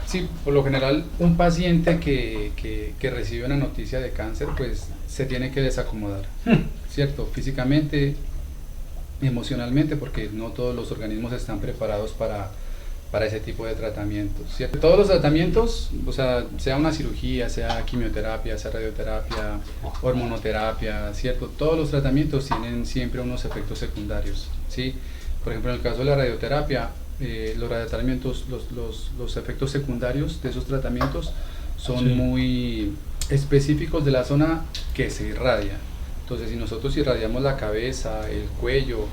Sí, por lo general un paciente que recibe una noticia de cáncer pues se tiene que desacomodar, ¿cierto? Físicamente, emocionalmente, porque no todos los organismos están preparados para ese tipo de tratamientos, ¿cierto? Todos los tratamientos, o sea una cirugía, sea quimioterapia, sea radioterapia, hormonoterapia, ¿cierto? Todos los tratamientos tienen siempre unos efectos secundarios, ¿sí? Por ejemplo, en el caso de la radioterapia, los radiotratamientos, los efectos secundarios de esos tratamientos son Sí. muy específicos de la zona que se irradia. Entonces, si nosotros irradiamos la cabeza, el cuello,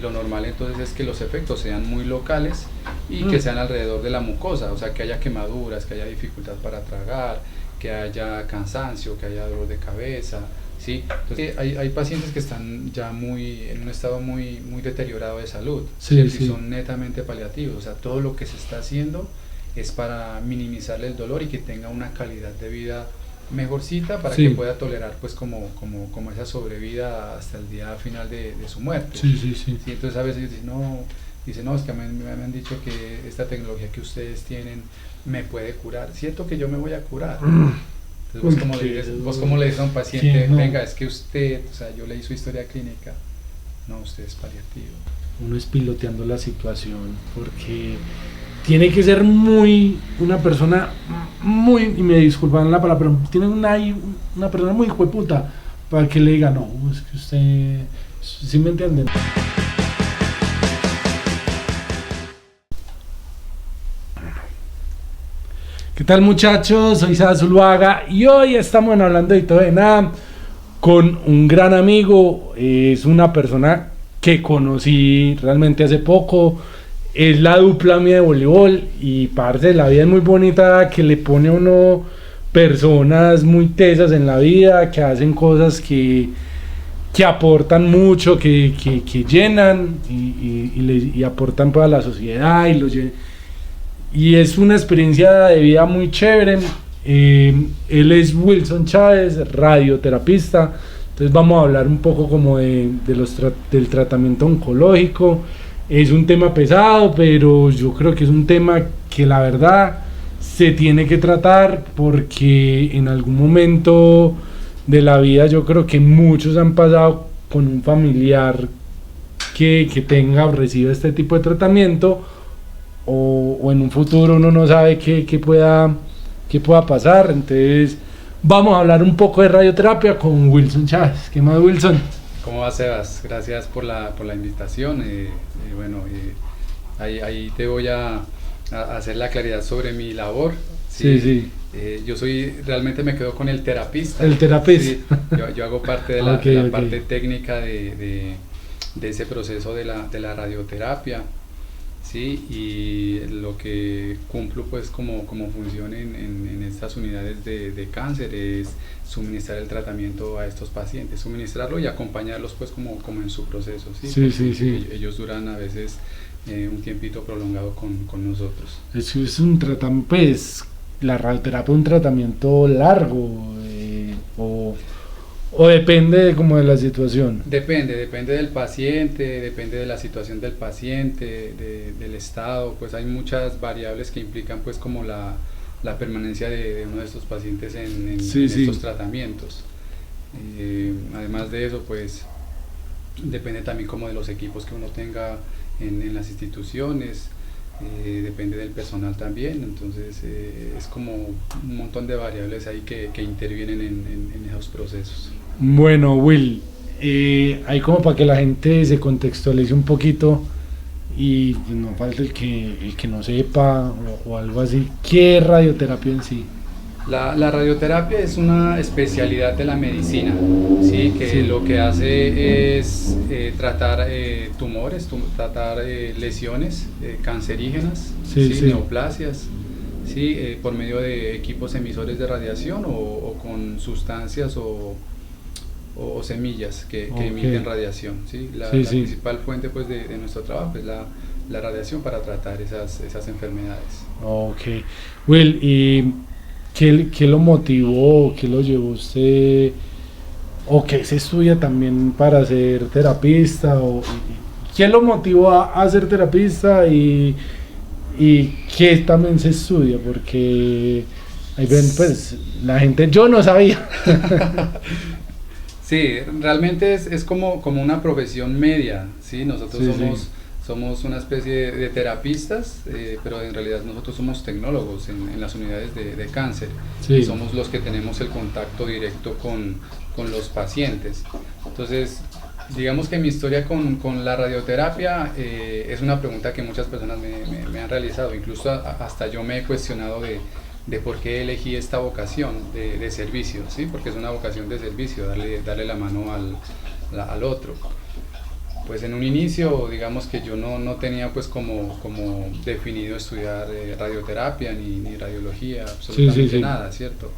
lo normal entonces es que los efectos sean muy locales y que sean alrededor de la mucosa, o sea, que haya quemaduras, que haya dificultad para tragar, que haya cansancio, que haya dolor de cabeza, ¿sí? Entonces, hay pacientes que están ya en un estado muy deteriorado de salud, Sí, ¿cierto? sí. Y son netamente paliativos, o sea, todo lo que se está haciendo es para minimizarle el dolor y que tenga una calidad de vida mejorcita para Sí. que pueda tolerar pues como esa sobrevida hasta el día final de su muerte. Sí, sí, sí. Sí, entonces a veces dice, no, es que me han dicho que esta tecnología que ustedes tienen me puede curar. Siento que yo me voy a curar. Entonces vos como le dices a un paciente, no. venga, es que usted, o sea, yo leí su historia clínica, no, usted es paliativo. Uno es piloteando la situación, porque tiene que ser una persona muy, y me disculpan la palabra, pero tiene una persona muy hijueputa para que le diga, no, es que usted, ¿sí me entienden? ¿Qué tal, muchachos? Soy Sara Zuluaga y hoy estamos en Hablando de Todo de Nada con un gran amigo. Es una persona que conocí realmente hace poco. Es la dupla mía de voleibol y parte de la vida es muy bonita, que le pone a uno personas muy tesas en la vida, que hacen cosas que aportan mucho, que llenan y aportan para la sociedad y es una experiencia de vida muy chévere. Él es Wilson Chávez, radioterapista. Entonces vamos a hablar un poco como del tratamiento oncológico. Es un tema pesado, pero yo creo que es un tema que la verdad se tiene que tratar, porque en algún momento de la vida yo creo que muchos han pasado con un familiar que tenga o reciba este tipo de tratamiento, o en un futuro uno no sabe qué pueda pasar. Entonces vamos a hablar un poco de radioterapia con Wilson Chávez. ¿Qué más, Wilson? ¿Cómo va, Sebas? Gracias por la invitación. Bueno, ahí te voy a hacer la claridad sobre mi labor. Sí. Yo realmente me quedo con el terapista. El terapista. Sí, yo hago parte de la, Okay. parte técnica de ese proceso de la radioterapia. Sí, y lo que cumplo pues como función en estas unidades de cáncer es suministrar el tratamiento a estos pacientes, suministrarlo y acompañarlos pues como en su proceso, ¿sí? Sí. Ellos duran a veces un tiempito prolongado con nosotros. Es un tratamiento, pues la radioterapia es un tratamiento largo, o depende como de la situación. Depende del paciente, depende de la situación del paciente, del estado, pues hay muchas variables que implican pues como la permanencia de uno de estos pacientes en estos tratamientos. Además de eso, pues depende también como de los equipos que uno tenga en las instituciones, depende del personal también, entonces es como un montón de variables ahí que intervienen en esos procesos. Bueno, Will, ahí como para que la gente se contextualice un poquito y pues, no falta el que no sepa o algo así. ¿Qué es radioterapia en sí? La radioterapia es una especialidad de la medicina, ¿sí? Que lo que hace es tratar tumores, tratar lesiones cancerígenas, neoplasias, ¿sí? Por medio de equipos emisores de radiación o con sustancias o semillas que emiten radiación, ¿sí? La principal fuente pues de nuestro trabajo es la radiación para tratar esas enfermedades. Ok. Will, ¿y qué lo motivó, qué lo llevó usted, o qué se estudia también para ser terapista, o qué lo motivó a ser terapista y ¿Y qué también se estudia? Porque ahí ven, pues, la gente, yo no sabía. Sí, realmente es como una profesión media, ¿sí? Nosotros somos una especie de terapistas, pero en realidad nosotros somos tecnólogos en las unidades de cáncer. Sí. Y somos los que tenemos el contacto directo con los pacientes. Entonces, digamos que mi historia con la radioterapia es una pregunta que muchas personas me han realizado, incluso hasta yo me he cuestionado de por qué elegí esta vocación de servicio, ¿sí? Porque es una vocación de servicio, darle la mano al otro. Pues en un inicio, digamos que yo no tenía pues como definido estudiar radioterapia ni radiología, absolutamente nada, ¿cierto?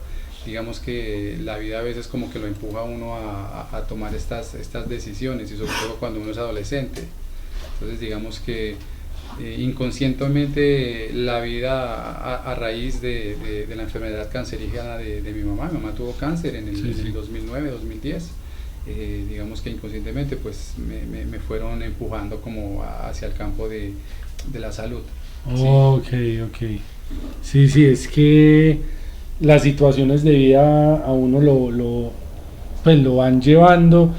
Digamos que la vida a veces como que lo empuja a uno a tomar estas decisiones, y sobre todo cuando uno es adolescente. Entonces digamos que inconscientemente la vida a raíz de la enfermedad cancerígena de mi mamá. Mi mamá tuvo cáncer en el 2009, 2010. Digamos que inconscientemente pues me fueron empujando como hacia el campo de la salud. Ok. Sí, es que las situaciones de vida a uno pues lo van llevando,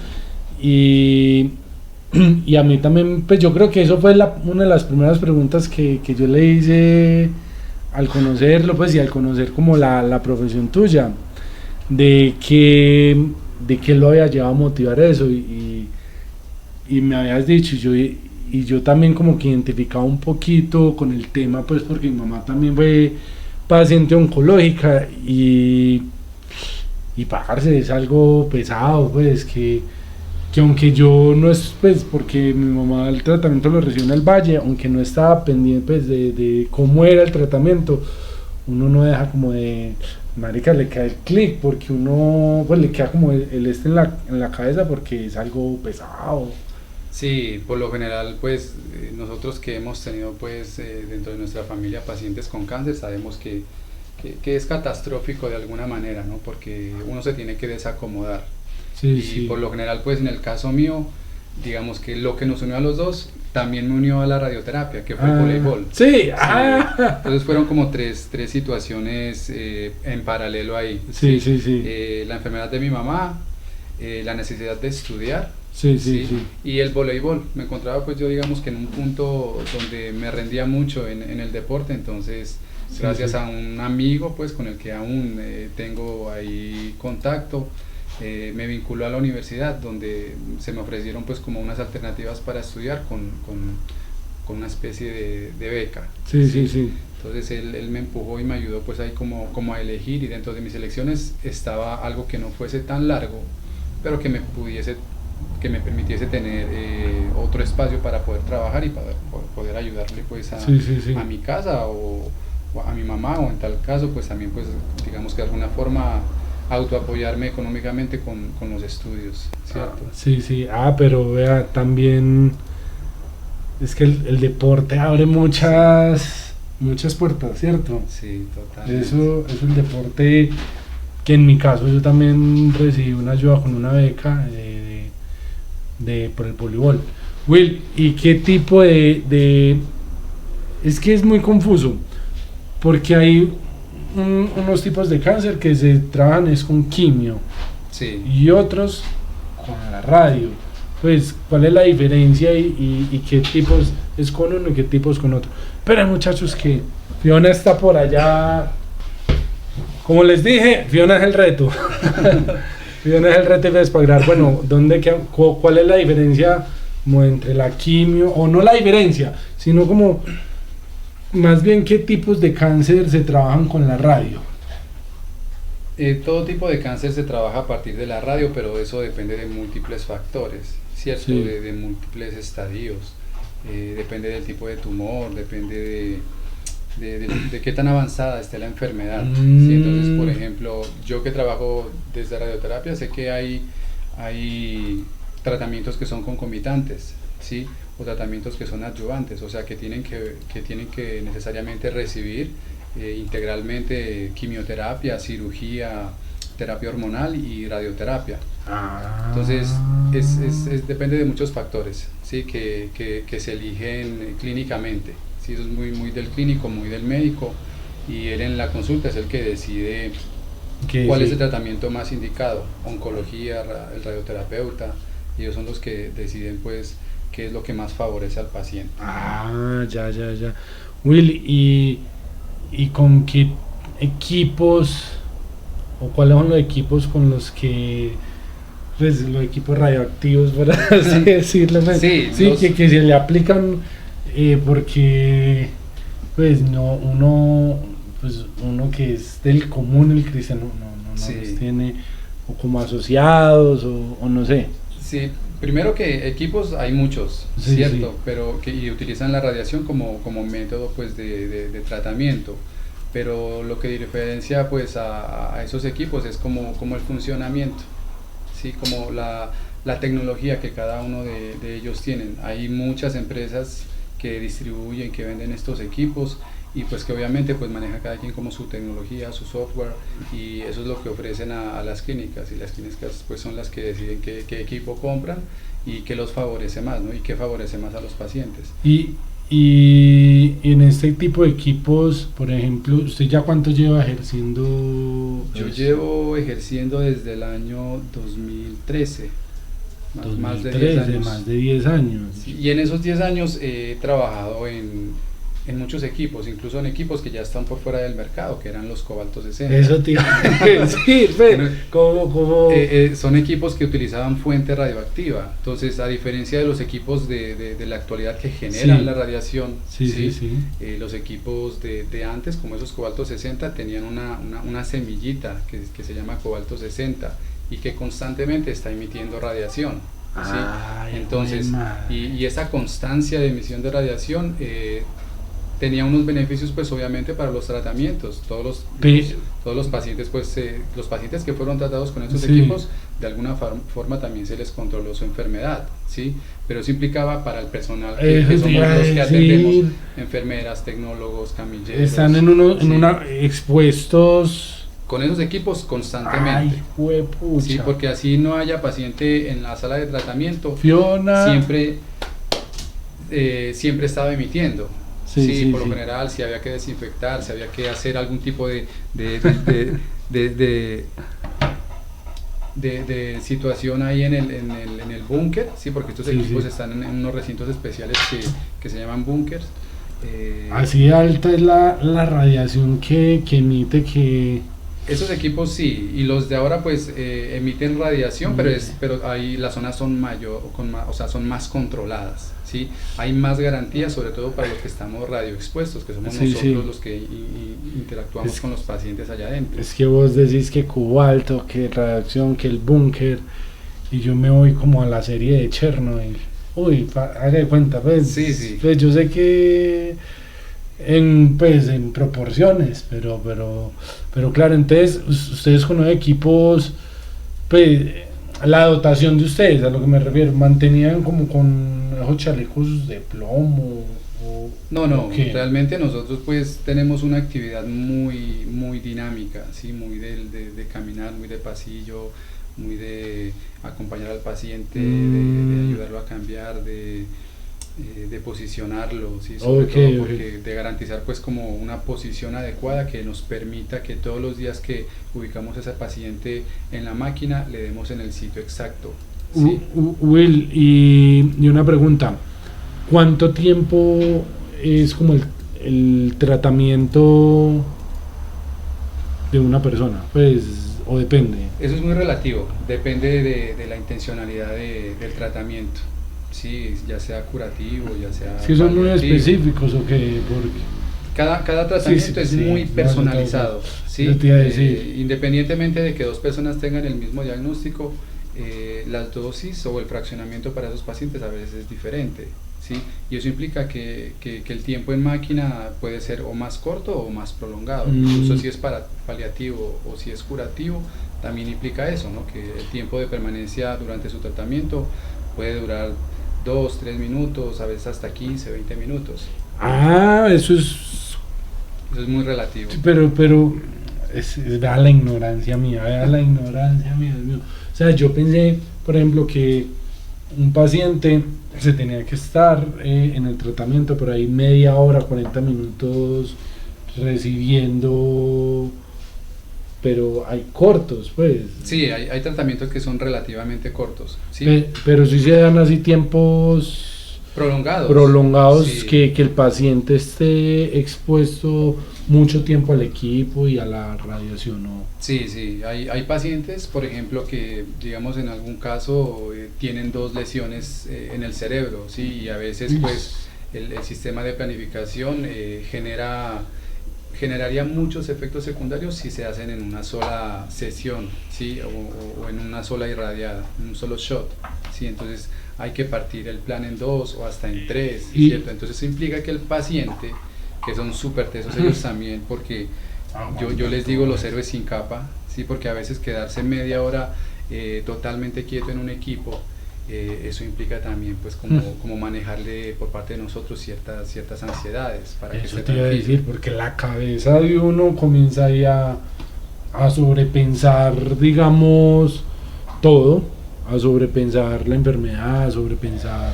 y a mí también, pues yo creo que eso fue una de las primeras preguntas que yo le hice al conocerlo, pues, y al conocer como la profesión tuya, de que lo había llevado a motivar eso, y me habías dicho, y yo también como que identificaba un poquito con el tema, pues porque mi mamá también fue paciente oncológica, y parce, es algo pesado, pues que aunque yo no es, pues porque mi mamá el tratamiento lo recibió en el Valle, aunque no estaba pendiente pues de cómo era el tratamiento, uno no deja como de, marica, le cae el clic, porque uno pues le queda como el en la cabeza, porque es algo pesado. Sí, por lo general pues nosotros que hemos tenido pues dentro de nuestra familia pacientes con cáncer, sabemos que es catastrófico de alguna manera, ¿no? Porque uno se tiene que desacomodar. Y por lo general pues en el caso mío, digamos que lo que nos unió a los dos también me unió a la radioterapia, que fue el voleibol. Entonces fueron como tres situaciones en paralelo ahí. La enfermedad de mi mamá, la necesidad de estudiar, y el voleibol. Me encontraba pues yo digamos que en un punto donde me rendía mucho en el deporte, entonces gracias a un amigo pues con el que aún tengo ahí contacto, me vinculó a la universidad, donde se me ofrecieron pues como unas alternativas para estudiar con una especie de beca. Entonces él me empujó y me ayudó pues ahí como a elegir, y dentro de mis elecciones estaba algo que no fuese tan largo, pero que me permitiese tener otro espacio para poder trabajar y para poder ayudarle pues a mi casa o a mi mamá, o en tal caso pues también pues digamos que de alguna forma autoapoyarme económicamente con los estudios, ¿cierto? Pero vea, también es que el deporte abre muchas puertas, ¿cierto? Sí, totalmente. Eso es el deporte, que en mi caso yo también recibí una ayuda con una beca por el voleibol. Will, ¿y qué tipo de es que es muy confuso, porque hay unos tipos de cáncer que se trabajan es con quimio, y otros con la radio? Pues, ¿cuál es la diferencia y qué tipos es con uno y qué tipos con otro? Pero muchachos, que Fiona está por allá, como les dije, Fiona es el reto. Fiona es el reto de espagrar. Bueno, ¿cuál es la diferencia como entre la quimio, o no la diferencia, sino como más bien qué tipos de cáncer se trabajan con la radio? Todo tipo de cáncer se trabaja a partir de la radio, pero eso depende de múltiples factores, ¿cierto? De múltiples estadios, depende del tipo de tumor, depende de qué tan avanzada esté la enfermedad. ¿Sí? Entonces, por ejemplo, yo que trabajo desde radioterapia, sé que hay tratamientos que son concomitantes, ¿sí? O tratamientos que son adyuvantes, o sea, que tienen que necesariamente recibir integralmente quimioterapia, cirugía, terapia hormonal y radioterapia. Entonces depende de muchos factores, ¿sí? que se eligen clínicamente, ¿sí? Eso es muy del clínico, muy del médico, y él en la consulta es el que decide cuál es el tratamiento más indicado, oncología, el radioterapeuta, y ellos son los que deciden pues qué es lo que más favorece al paciente. Ya. Will, ¿y con qué equipos o cuáles son los equipos con los que, pues los equipos radioactivos, por así decirlo, Sí, que se le aplican, porque pues uno que es del común, el cristiano, no los tiene o como asociados o no sé. Sí, primero que equipos hay muchos, cierto, pero y utilizan la radiación como método pues de tratamiento, pero lo que diferencia pues a esos equipos es como el funcionamiento, sí, como la tecnología que cada uno de ellos tienen. Hay muchas empresas que distribuyen, que venden estos equipos, y pues que obviamente pues maneja cada quien como su tecnología, su software, y eso es lo que ofrecen a las clínicas, y las clínicas pues son las que deciden qué equipo compran y qué los favorece más, ¿no? Y qué favorece más a los pacientes. Y en este tipo de equipos, por ejemplo, ¿usted ya cuánto lleva ejerciendo? Yo llevo ejerciendo desde el año 2013. Más de 10 años. Más de 10 años. Sí, y en esos 10 años he trabajado en muchos equipos, incluso en equipos que ya están por fuera del mercado, que eran los Cobalto 60. Eso te iba a decir, ¿cómo? Son equipos que utilizaban fuente radioactiva. Entonces, a diferencia de los equipos de la actualidad que generan la radiación, los equipos de antes, como esos Cobalto 60, tenían una semillita que se llama Cobalto 60 y que constantemente está emitiendo radiación. ¿Sí? Entonces, y esa constancia de emisión de radiación tenía unos beneficios pues obviamente para los tratamientos. Todos los pacientes pues los pacientes que fueron tratados con estos equipos, de alguna forma también se les controló su enfermedad, ¿sí? Pero eso implicaba para el personal que somos los que atendemos, enfermeras, tecnólogos, camilleros, están expuestos con esos equipos constantemente. Ay, juepucha. Sí, porque así no haya paciente en la sala de tratamiento, Fiona siempre estaba emitiendo. Por lo general, si había que desinfectar, si había que hacer algún tipo de situación ahí en el búnker, sí, porque estos equipos están en unos recintos especiales que se llaman búnkers. Así alta es la radiación que emite que... Esos equipos sí, y los de ahora pues emiten radiación, pero ahí las zonas son son más controladas, ¿sí? Hay más garantías, sobre todo para los que estamos radioexpuestos, que somos nosotros los que interactuamos con los pacientes allá adentro. Es que vos decís que cobalto, que radiación, que el búnker, y yo me voy como a la serie de Chernobyl. Uy, haga de cuenta, pues, pues yo sé que en proporciones, pero claro, entonces ustedes con los equipos, pues la dotación de ustedes, a lo que me refiero, mantenían como con esos chalecos de plomo no, realmente nosotros pues tenemos una actividad muy dinámica, ¿sí? Muy de caminar, muy de pasillo, muy de acompañar al paciente, de ayudarlo a cambiar, de posicionarlo, ¿sí? Sobre todo porque de garantizar pues como una posición adecuada que nos permita que todos los días que ubicamos a ese paciente en la máquina le demos en el sitio exacto, ¿sí? Will, y una pregunta, ¿cuánto tiempo es como el tratamiento de una persona? Pues, o depende. Eso es muy relativo, depende de la intencionalidad del tratamiento. Sí, ya sea curativo, ya sea... Sí, son muy específicos o qué, porque... Cada tratamiento es muy personalizado, ¿sí? Independientemente de que dos personas tengan el mismo diagnóstico, las dosis o el fraccionamiento para esos pacientes a veces es diferente, ¿sí? Y eso implica que el tiempo en máquina puede ser o más corto o más prolongado. Incluso si es paliativo o si es curativo, también implica eso, ¿no? Que el tiempo de permanencia durante su tratamiento puede durar 2, 3 minutos, a veces hasta 15, 20 minutos. Eso es muy relativo. Pero vea la ignorancia mía, Dios mío. O sea, yo pensé, por ejemplo, que un paciente se tenía que estar en el tratamiento por ahí media hora, 40 minutos recibiendo, pero hay cortos, pues. Sí, hay tratamientos que son relativamente cortos, ¿sí? Pero sí se dan así tiempos prolongados sí. que el paciente esté expuesto mucho tiempo al equipo y a la radiación, ¿no? Sí, hay pacientes, por ejemplo, que digamos en algún caso tienen dos lesiones en el cerebro, ¿sí? Y a veces pues el sistema de planificación generaría muchos efectos secundarios si se hacen en una sola sesión, ¿sí? O en una sola irradiada, en un solo shot, ¿sí? Entonces hay que partir el plan en dos o hasta en tres, ¿cierto? Entonces eso implica que el paciente, que son súper tesos ellos también, porque yo les digo los héroes sin capa, ¿sí? Porque a veces quedarse media hora totalmente quieto en un equipo, eso implica también pues como manejarle por parte de nosotros ciertas ansiedades para que eso esté te iba a tranquilo. decir, porque la cabeza de uno comienza ahí a sobrepensar, digamos, todo, a sobrepensar la enfermedad, a sobrepensar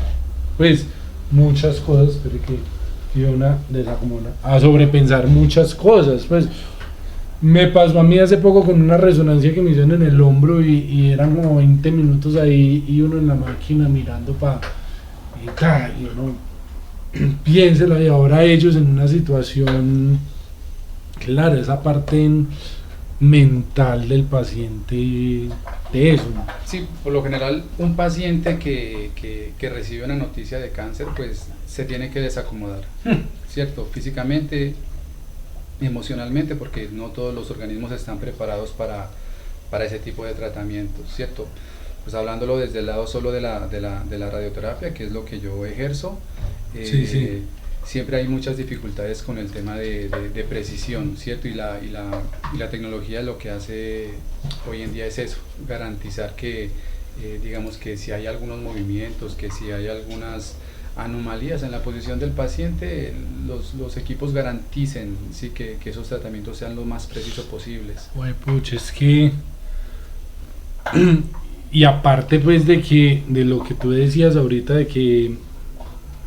pues muchas cosas, pero que una desacomoda, a sobrepensar muchas cosas, pues. Me pasó a mí hace poco con una resonancia que me hicieron en el hombro y eran como 20 minutos ahí y uno en la máquina mirando para y uno piénselo, y ahora ellos en una situación, claro, esa parte mental del paciente de eso. Sí, por lo general un paciente que recibe una noticia de cáncer pues se tiene que desacomodar, ¿cierto? Físicamente, emocionalmente, porque no todos los organismos están preparados para ese tipo de tratamientos, ¿cierto? Pues hablándolo desde el lado solo de la radioterapia, que es lo que yo ejerzo, Sí. siempre hay muchas dificultades con el tema de precisión, ¿cierto? Y la tecnología lo que hace hoy en día es eso, garantizar que, digamos que si hay algunos movimientos, que si hay algunas anomalías en la posición del paciente, los equipos garanticen, sí, que esos tratamientos sean lo más precisos posibles. Oye, pucha, es que y aparte pues de lo que tú decías ahorita, de que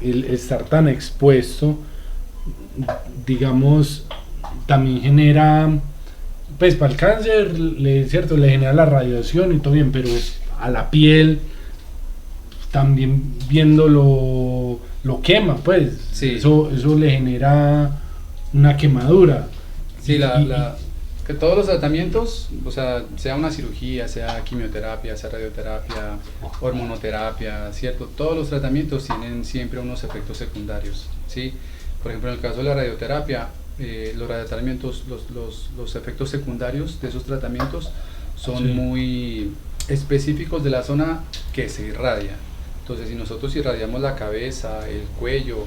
el estar tan expuesto, digamos, también genera, pues para el cáncer, cierto, le genera la radiación y todo bien, pero a la piel también viéndolo lo quema, pues. Sí. Eso le genera una quemadura. Sí, que todos los tratamientos, o sea una cirugía, sea quimioterapia, sea radioterapia, hormonoterapia, ¿cierto? Todos los tratamientos tienen siempre unos efectos secundarios, ¿sí? Por ejemplo, en el caso de la radioterapia, los radiotratamientos, los efectos secundarios de esos tratamientos son muy específicos de la zona que se irradia. Entonces, si nosotros irradiamos la cabeza, el cuello,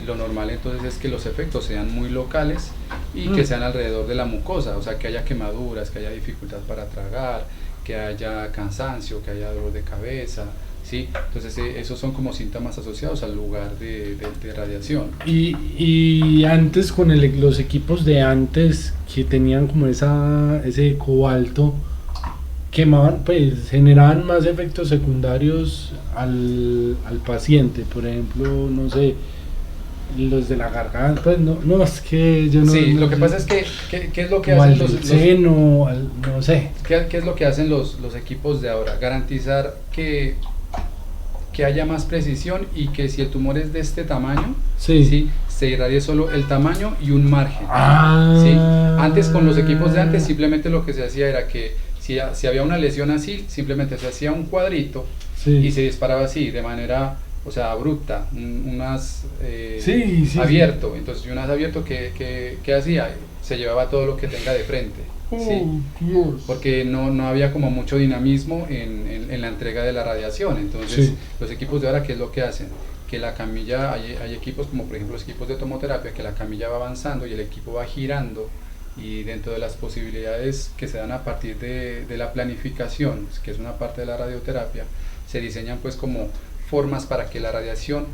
lo normal entonces es que los efectos sean muy locales y que sean alrededor de la mucosa, o sea, que haya quemaduras, que haya dificultad para tragar, que haya cansancio, que haya dolor de cabeza, ¿sí? Entonces, esos son como síntomas asociados al lugar de radiación. Y antes con los equipos de antes que tenían como ese cobalto, quemaban, pues generaban más efectos secundarios al paciente, por ejemplo, no sé, los de la garganta, pues no es que yo no. Sí, no lo que sé. pasa es que, ¿qué es lo que O hacen al los seno, no sé. ¿qué es lo que hacen los equipos de ahora? Garantizar que haya más precisión y que si el tumor es de este tamaño, Sí. se irradie solo el tamaño y un margen. Ah. ¿Sí? Antes, con los equipos de antes, simplemente lo que se hacía era que si había una lesión así, simplemente se hacía un cuadrito y se disparaba así, de manera, o sea, abrupta, abierto. Entonces, un as abierto, ¿qué hacía? Se llevaba todo lo que tenga de frente. ¿Sí? Dios. Porque no había como mucho dinamismo en la entrega de la radiación. Entonces, los equipos de ahora, ¿qué es lo que hacen? Que la camilla, hay equipos como por ejemplo los equipos de tomoterapia, que la camilla va avanzando y el equipo va girando, y dentro de las posibilidades que se dan a partir de la planificación, que es una parte de la radioterapia, se diseñan pues como formas para que la radiación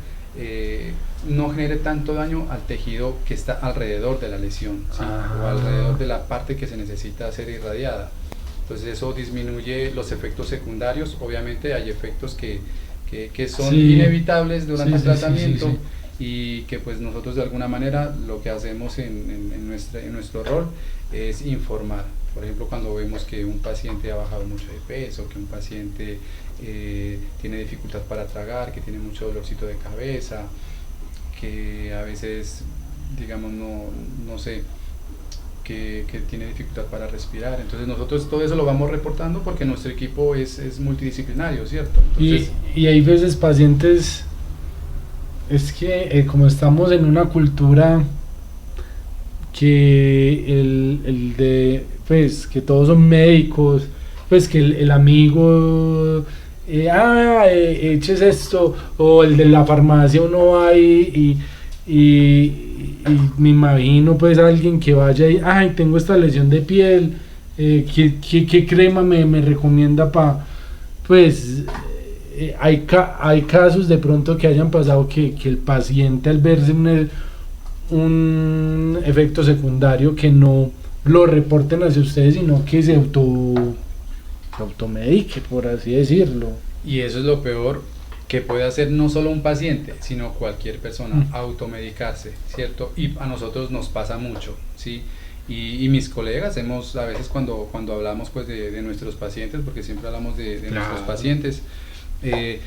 no genere tanto daño al tejido que está alrededor de la lesión, ¿sí? O alrededor de la parte que se necesita ser irradiada. Entonces eso disminuye los efectos secundarios. Obviamente hay efectos que que son Sí. inevitables durante el Sí, sí, sí, tratamiento. sí, sí. Y que pues nosotros de alguna manera lo que hacemos en nuestro rol es informar. Por ejemplo, cuando vemos que un paciente ha bajado mucho de peso, que un paciente tiene dificultad para tragar, que tiene mucho dolorcito de cabeza, que a veces, digamos, no sé, que tiene dificultad para respirar. Entonces nosotros todo eso lo vamos reportando porque nuestro equipo es multidisciplinario, ¿cierto? Entonces, Y hay veces pacientes, es que como estamos en una cultura que el de, pues, que todos son médicos, pues que el amigo, eches esto, o el de la farmacia uno va y me imagino pues alguien que vaya y, ay, tengo esta lesión de piel, ¿qué crema me recomienda para, pues, hay casos de pronto que hayan pasado que el paciente al verse un efecto secundario que no lo reporten hacia ustedes, sino que se automedique, por así decirlo. y eso es lo peor que puede hacer no solo un paciente, sino cualquier persona, automedicarse, ¿cierto? Y a nosotros nos pasa mucho, ¿sí? Y mis colegas a veces cuando hablamos pues de nuestros pacientes, porque siempre hablamos de nuestros pacientes,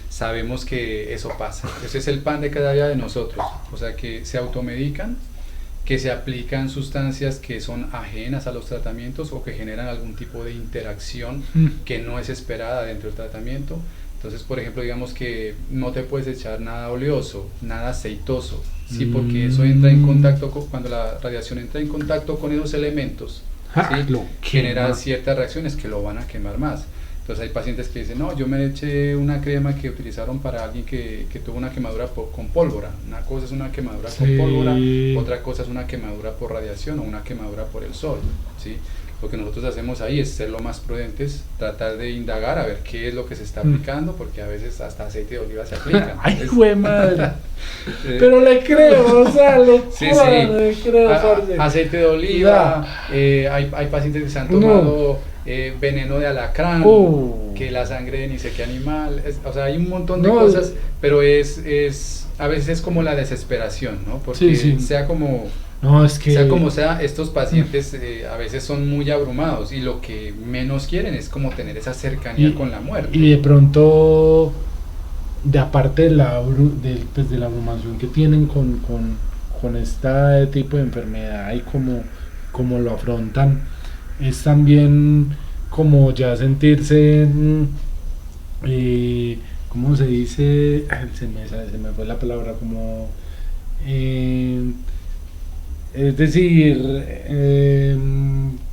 sabemos que eso pasa. Ese es el pan de cada día de nosotros, o sea que se automedican, que se aplican sustancias que son ajenas a los tratamientos o que generan algún tipo de interacción que no es esperada dentro del tratamiento. Entonces, por ejemplo, digamos que no te puedes echar nada oleoso, nada aceitoso, ¿sí? Porque eso entra en contacto cuando la radiación entra en contacto con esos elementos, ¿sí? Genera ciertas reacciones que lo van a quemar más. Entonces hay pacientes que dicen, no, yo me eché una crema que utilizaron para alguien que tuvo una quemadura con pólvora. Una cosa es una quemadura con pólvora, otra cosa es una quemadura por radiación o una quemadura por el sol, ¿sí? Lo que nosotros hacemos ahí es ser lo más prudentes, tratar de indagar a ver qué es lo que se está aplicando, porque a veces hasta aceite de oliva se aplica. ¡Ay, güey, madre! Pero le creo, o sea, le creo, aceite de oliva, hay pacientes que se han tomado veneno de alacrán, que la sangre de ni sé qué animal, o sea, hay un montón de cosas, pero a veces es como la desesperación, ¿no? Porque sea como... No, es que... Sea como sea, estos pacientes a veces son muy abrumados y lo que menos quieren es como tener esa cercanía con la muerte. Y de pronto, de aparte de la abrumación que tienen con este tipo de enfermedad y como lo afrontan, es también como ya sentirse, ¿cómo se dice? Se me fue la palabra, como... es decir,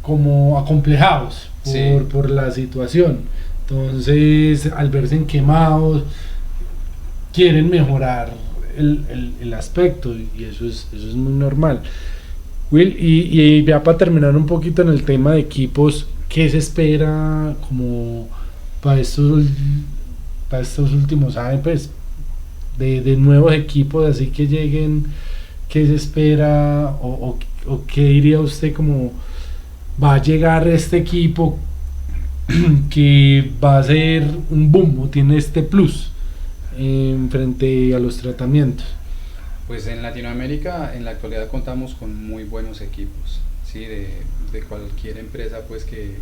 como acomplejados por la situación. Entonces, al verse quemados, quieren mejorar el aspecto, y eso es muy normal. Will, y ya para terminar un poquito en el tema de equipos, ¿qué se espera como para estos últimos años, pues, de nuevos equipos así que lleguen? ¿Qué se espera o qué diría usted como va a llegar este equipo que va a ser un boom o tiene este plus frente a los tratamientos? Pues en Latinoamérica en la actualidad contamos con muy buenos equipos, ¿sí? de cualquier empresa pues que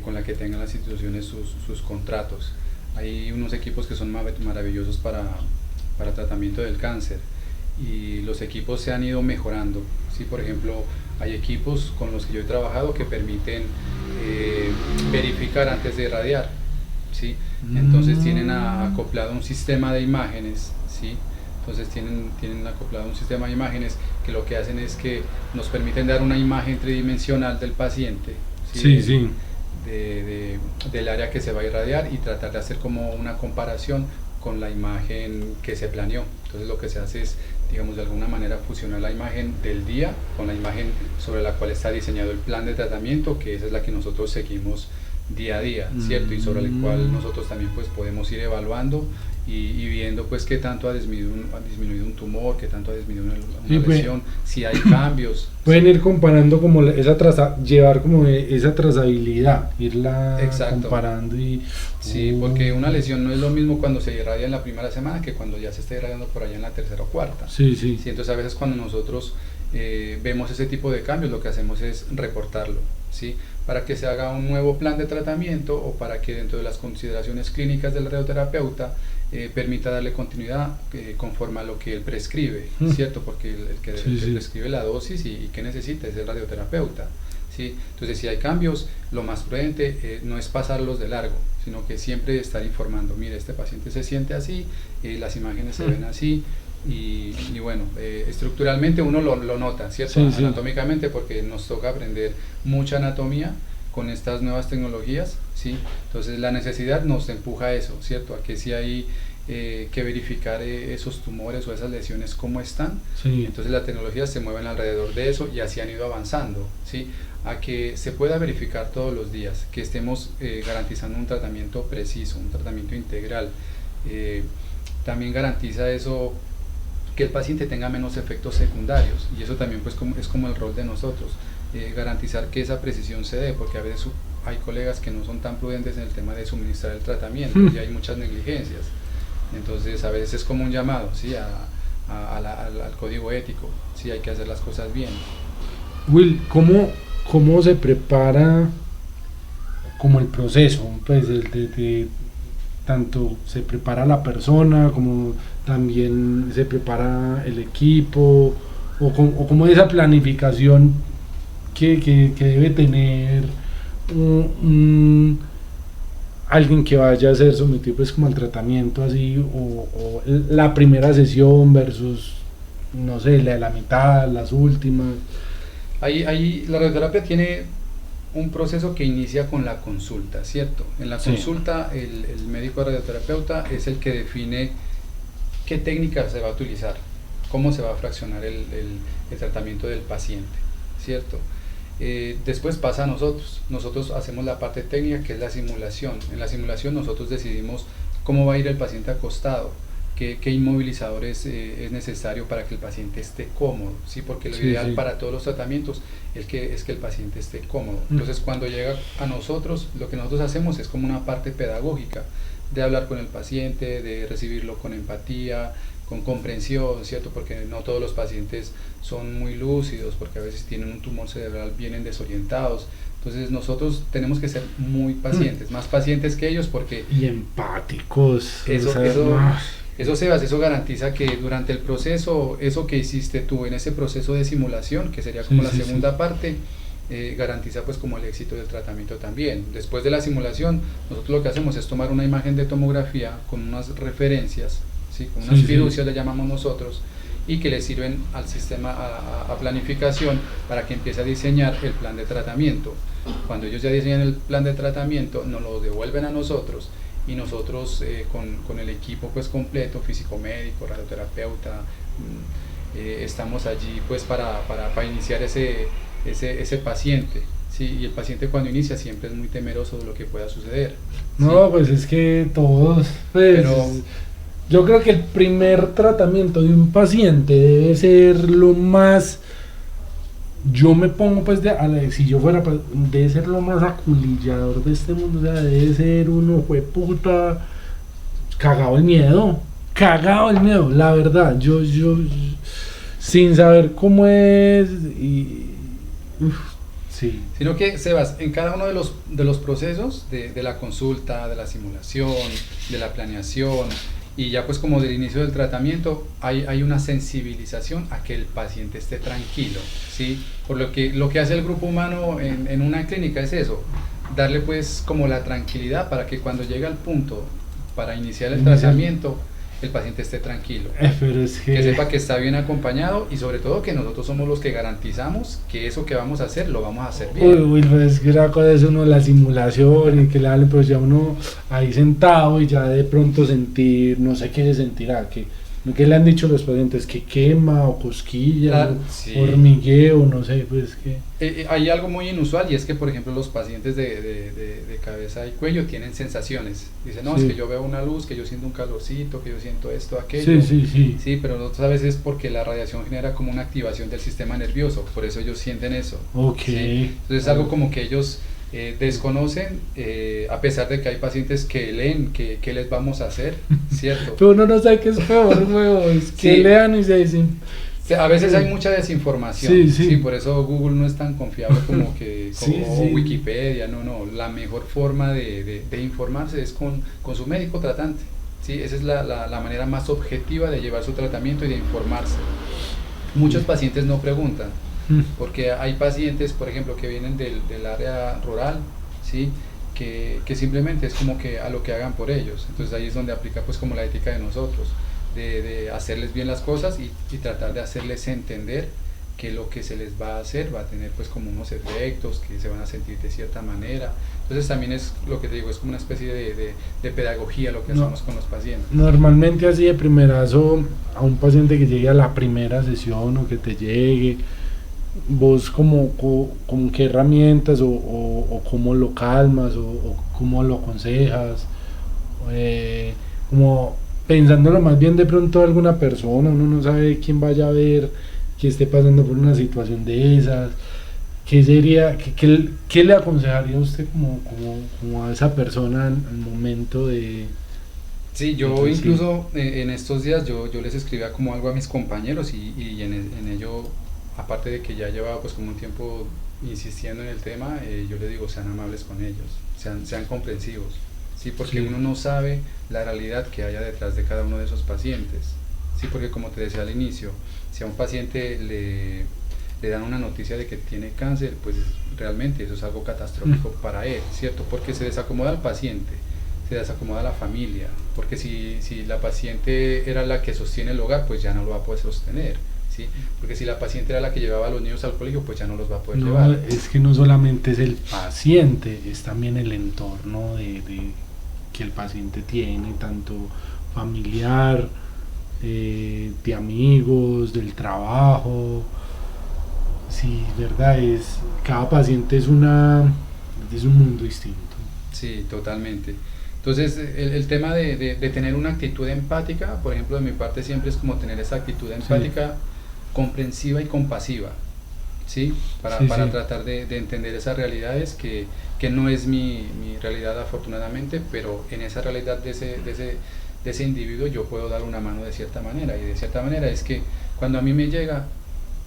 con la que tengan las instituciones sus contratos. Hay unos equipos que son maravillosos para tratamiento del cáncer. Y los equipos se han ido mejorando, ¿sí? Por ejemplo, hay equipos con los que yo he trabajado que permiten verificar antes de irradiar, ¿sí? Entonces tienen acoplado un sistema de imágenes, ¿sí? Entonces tienen acoplado un sistema de imágenes que lo que hacen es que nos permiten dar una imagen tridimensional del paciente, ¿sí? Del área que se va a irradiar y tratar de hacer como una comparación con la imagen que se planeó. Entonces lo que se hace es, digamos, de alguna manera fusionar la imagen del día con la imagen sobre la cual está diseñado el plan de tratamiento, que esa es la que nosotros seguimos día a día, ¿cierto? Y sobre el cual nosotros también pues podemos ir evaluando y viendo pues qué tanto ha disminuido un tumor, qué tanto ha disminuido una Sí, pues, lesión, si hay cambios. pueden ir comparando como llevar como esa trazabilidad, irla Exacto. comparando y Sí, porque una lesión no es lo mismo cuando se irradia en la primera semana que cuando ya se está irradiando por allá en la tercera o cuarta. sí, sí, Sí, entonces a veces cuando nosotros vemos ese tipo de cambios, lo que hacemos es reportarlo, ¿sí? Para que se haga un nuevo plan de tratamiento o para que dentro de las consideraciones clínicas del radioterapeuta permita darle continuidad conforme a lo que él prescribe, ¿cierto? Porque el que prescribe la dosis y qué necesita es el radioterapeuta, ¿sí? Entonces si hay cambios, lo más prudente no es pasarlos de largo, sino que siempre estar informando, mire, este paciente se siente así, las imágenes se ven así, y bueno, estructuralmente uno lo nota, ¿cierto? Sí, Anatómicamente, porque nos toca aprender mucha anatomía con estas nuevas tecnologías, ¿sí? Entonces la necesidad nos empuja a eso, ¿cierto? A que si hay que verificar esos tumores o esas lesiones cómo están, sí. Entonces las tecnologías se mueven alrededor de eso y así han ido avanzando, ¿sí? A que se pueda verificar todos los días, que estemos garantizando un tratamiento preciso, un tratamiento integral. También garantiza eso que el paciente tenga menos efectos secundarios, y eso también pues es como el rol de nosotros, garantizar que esa precisión se dé, porque a veces hay colegas que no son tan prudentes en el tema de suministrar el tratamiento y hay muchas negligencias. Entonces a veces es como un llamado, ¿sí? al código ético, ¿sí? Hay que hacer las cosas bien. Will, ¿cómo se prepara como el proceso? Pues tanto se prepara la persona como también se prepara el equipo, o como esa planificación que debe tener alguien que vaya a ser sometido pues como al tratamiento así, o la primera sesión versus, no sé, la de la mitad, las últimas. Ahí la radioterapia tiene un proceso que inicia con la consulta, ¿cierto? En la consulta el médico radioterapeuta es el que define qué técnica se va a utilizar, cómo se va a fraccionar el tratamiento del paciente, ¿cierto? Después pasa a nosotros hacemos la parte técnica, que es la simulación. En la simulación nosotros decidimos cómo va a ir el paciente acostado, qué inmovilizadores es necesario para que el paciente esté cómodo, ¿sí? Porque lo ideal para todos los tratamientos es que el paciente esté cómodo. Entonces cuando llega a nosotros, lo que nosotros hacemos es como una parte pedagógica, de hablar con el paciente, de recibirlo con empatía, con comprensión, ¿cierto? Porque no todos los pacientes son muy lúcidos, porque a veces tienen un tumor cerebral, vienen desorientados. Entonces nosotros tenemos que ser muy pacientes, más pacientes que ellos, porque... Y empáticos. Eso, Sebas, eso garantiza que durante el proceso, eso que hiciste tú en ese proceso de simulación, que sería como la segunda parte, garantiza pues como el éxito del tratamiento también. Después de la simulación, nosotros lo que hacemos es tomar una imagen de tomografía con unas referencias, ¿sí? Con unas fiducias le llamamos nosotros, y que le sirven al sistema a planificación para que empiece a diseñar el plan de tratamiento. Cuando ellos ya diseñan el plan de tratamiento, nos lo devuelven a nosotros, y nosotros con el equipo pues completo, físico médico, radioterapeuta, estamos allí pues para iniciar ese paciente, ¿sí? Y el paciente cuando inicia siempre es muy temeroso de lo que pueda suceder, ¿sí? No, pues es que todos, pues, pero yo creo que el primer tratamiento de un paciente debe ser lo más, yo me pongo pues si yo fuera, debe ser lo más aculillador de este mundo, o sea, debe ser uno jueputa cagado el miedo, la verdad, yo sin saber cómo es y sí. Sino que, Sebas, en cada uno de los procesos de la consulta, de la simulación, de la planeación y ya pues como del inicio del tratamiento, hay una sensibilización a que el paciente esté tranquilo, ¿sí? Por lo que hace el grupo humano en una clínica es eso, darle pues como la tranquilidad para que cuando llegue al punto para iniciar el tratamiento, el paciente esté tranquilo, pero es que sepa que está bien acompañado y sobre todo que nosotros somos los que garantizamos que eso que vamos a hacer lo vamos a hacer bien. Uy, pues que la cosa es uno la simulación y que le, pero ya uno ahí sentado y ya de pronto sentir, no sé qué se sentirá, que ¿Qué le han dicho los pacientes? ¿Que quema o cosquillas Sí. o hormigueo? No sé, pues que... Hay algo muy inusual y es que, por ejemplo, los pacientes de cabeza y cuello tienen sensaciones. Dicen, no, Sí. es que yo veo una luz, que yo siento un calorcito, que yo siento esto, aquello. Sí. Sí, pero nosotros a veces porque la radiación genera como una activación del sistema nervioso, por eso ellos sienten eso. Ok. ¿Sí? Entonces es algo como que ellos desconocen, a pesar de que hay pacientes que leen qué les vamos a hacer, ¿cierto? Pero uno no sabe qué es peor, huevo, es que Sí. lean y se dicen... A veces hay mucha desinformación, Sí. por eso Google no es tan confiable como que como Sí. Wikipedia, no, la mejor forma de informarse es con su médico tratante, ¿sí? Esa es la manera más objetiva de llevar su tratamiento y de informarse. Muchos pacientes no preguntan, porque hay pacientes, por ejemplo, que vienen del área rural, ¿sí? Que simplemente es como que a lo que hagan por ellos, entonces ahí es donde aplica pues como la ética de nosotros, de hacerles bien las cosas y tratar de hacerles entender que lo que se les va a hacer va a tener pues como unos efectos, que se van a sentir de cierta manera. Entonces también es lo que te digo, es como una especie de pedagogía lo que hacemos con los pacientes. Normalmente así de primerazo a un paciente que llegue a la primera sesión o que te llegue, vos como qué herramientas o cómo lo calmas o cómo lo aconsejas, como pensándolo más bien de pronto a alguna persona, uno no sabe quién vaya a ver que esté pasando por una situación de esas. ¿Qué sería, qué le aconsejaría a usted como a esa persona al momento de... Sí, yo Entonces, incluso en estos días yo les escribía como algo a mis compañeros y en ello, aparte de que ya llevaba pues como un tiempo insistiendo en el tema, yo les digo, sean amables con ellos, sean comprensivos, ¿sí? Porque Sí. uno no sabe la realidad que haya detrás de cada uno de esos pacientes, ¿sí? Porque como te decía al inicio, si a un paciente le dan una noticia de que tiene cáncer, pues realmente eso es algo catastrófico para él, ¿cierto? Porque se desacomoda el paciente, se desacomoda la familia, porque si la paciente era la que sostiene el hogar, pues ya no lo va a poder sostener, ¿sí? Porque si la paciente era la que llevaba a los niños al colegio, pues ya no los va a poder No, llevar. es que no solamente es el paciente, es también el entorno que el paciente tiene, tanto familiar, de amigos, del trabajo. Sí, verdad, cada paciente es un mundo distinto. Sí, totalmente. Entonces, el tema de tener una actitud empática, por ejemplo, de mi parte siempre es como tener esa actitud empática, comprensiva y compasiva, ¿sí? Para Sí. tratar de entender esas realidades que no es mi realidad afortunadamente, pero en esa realidad de ese individuo yo puedo dar una mano de cierta manera, y de cierta manera es que cuando a mí me llega,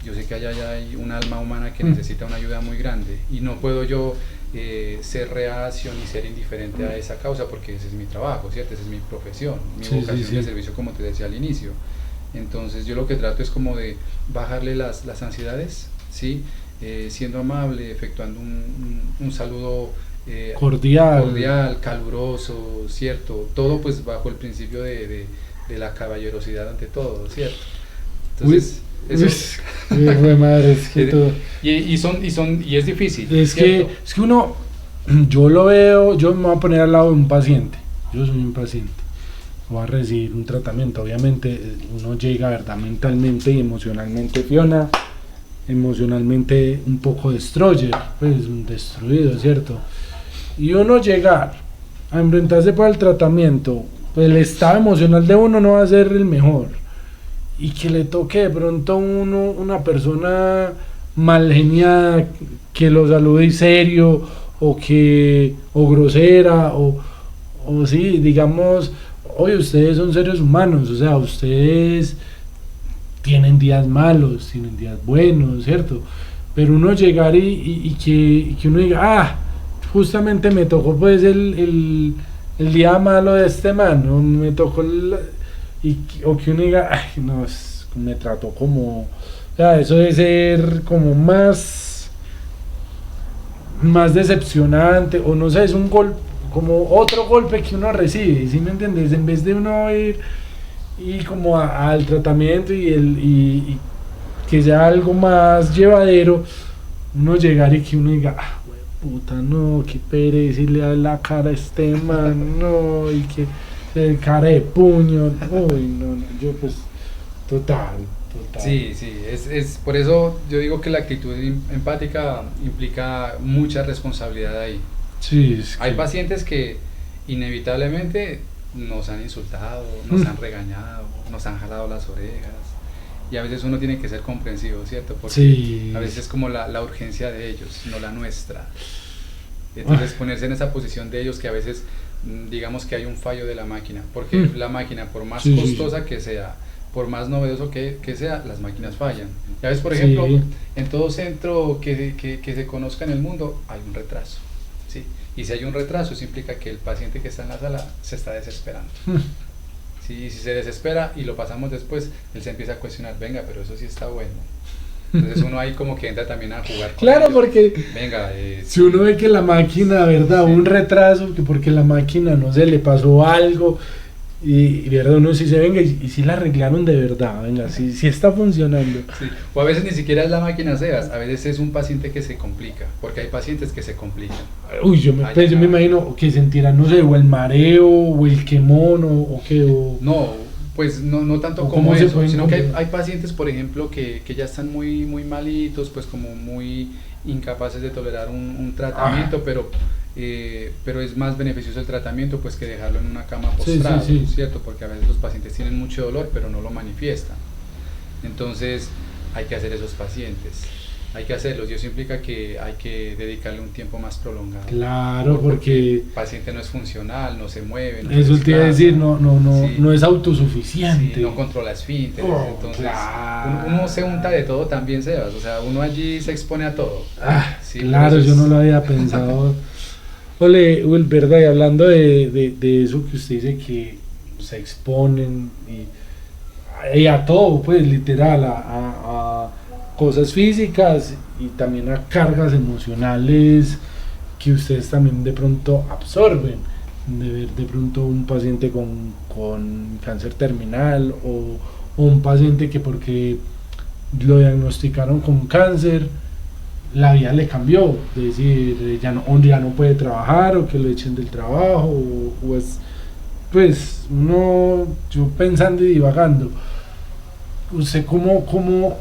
yo sé que allá hay un alma humana que necesita una ayuda muy grande y no puedo yo ser reacio ni ser indiferente a esa causa, porque ese es mi trabajo, ¿cierto? Esa es mi profesión, mi vocación de servicio, como te decía al inicio. Entonces yo lo que trato es como de bajarle las ansiedades, ¿sí? Siendo amable, efectuando un saludo cordial, caluroso, ¿cierto? Todo pues bajo el principio de la caballerosidad ante todo, ¿cierto? Entonces... Madre, es que todo. Y es difícil. Es que uno, yo lo veo, yo me voy a poner al lado de un paciente, yo soy un paciente, voy a recibir un tratamiento, obviamente uno llega, verdad, mentalmente y emocionalmente, Fiona, emocionalmente un poco destroyer, pues destruido, ¿cierto? Y uno llegar a enfrentarse para el tratamiento, pues el estado emocional de uno no va a ser el mejor. Y que le toque de pronto una persona mal geniada que lo salude serio o grosera o sí, digamos, oye, ustedes son seres humanos, o sea, ustedes tienen días malos, tienen días buenos, ¿cierto? Pero uno llegar y que uno diga, justamente me tocó pues el día malo de este man, ¿no? Me tocó o que uno diga, ay, no, me trató como, o sea, eso debe ser como más decepcionante, o no sé, es un golpe, como otro golpe que uno recibe, ¿sí me entiendes? En vez de uno ir y como al tratamiento y que sea algo más llevadero, uno llegar y que uno diga, puta, no, qué pereza, y le da la cara a este man, no, y que de cara de puño. Uy, no, yo pues, total. Sí, es por eso yo digo que la actitud empática implica mucha responsabilidad ahí. Sí, Hay pacientes que inevitablemente nos han insultado, nos han regañado, nos han jalado las orejas, y a veces uno tiene que ser comprensivo, ¿cierto? Porque sí. a veces es como la urgencia de ellos, no la nuestra. Entonces ponerse en esa posición de ellos, que a veces digamos que hay un fallo de la máquina, porque la máquina, por más costosa que sea, por más novedoso que sea, las máquinas fallan. Ya ves, por ejemplo, en todo centro que se conozca en el mundo hay un retraso, ¿sí? Y si hay un retraso, eso implica que el paciente que está en la sala se está desesperando. ¿Sí? Y si se desespera y lo pasamos después, él se empieza a cuestionar, venga, pero eso sí está bueno. Entonces uno ahí como que entra también a jugar con claro, ellos. porque venga, si uno ve que la máquina, ¿verdad? Sí. Un retraso, que porque la máquina no se le pasó algo, y verdad uno sí se venga y si la arreglaron de verdad, venga, sí está funcionando. Sí. O a veces ni siquiera es la máquina, Sebas, a veces es un paciente que se complica, porque hay pacientes que se complican. Uy, yo me imagino que sentirán, no sé, o el mareo, o el quemón, o qué, o... No, pues no tanto como eso, sino que hay pacientes, por ejemplo, que ya están muy malitos, pues como muy incapaces de tolerar un tratamiento, pero es más beneficioso el tratamiento pues que dejarlo en una cama postrado, ¿cierto? Porque a veces los pacientes tienen mucho dolor, pero no lo manifiestan. Entonces hay que hacer esos pacientes, hay que hacerlos, y eso implica que hay que dedicarle un tiempo más prolongado. Claro, porque el paciente no es funcional, no se mueve, no eso te iba a decir, no es autosuficiente. Sí, no controla esfínteres, entonces uno se unta de todo también, Sebas, o sea, uno allí se expone a todo. Claro, yo no lo había pensado. Ole, verdad, y hablando de eso que usted dice que se exponen y a todo, pues literal, a cosas físicas y también a cargas emocionales que ustedes también de pronto absorben, de ver de pronto un paciente con cáncer terminal o un paciente que porque lo diagnosticaron con cáncer, la vida le cambió, es decir, ya no puede trabajar o que lo echen del trabajo o es, pues yo pensando y divagando, ¿usted cómo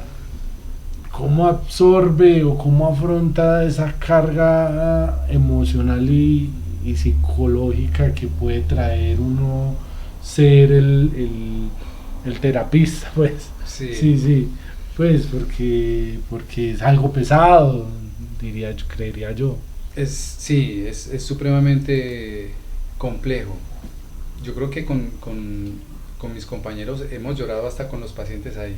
absorbe o cómo afronta esa carga emocional y psicológica que puede traer uno ser el terapista, pues? Sí. Pues porque es algo pesado, creería yo. Es supremamente complejo. Yo creo que con mis compañeros hemos llorado hasta con los pacientes ahí.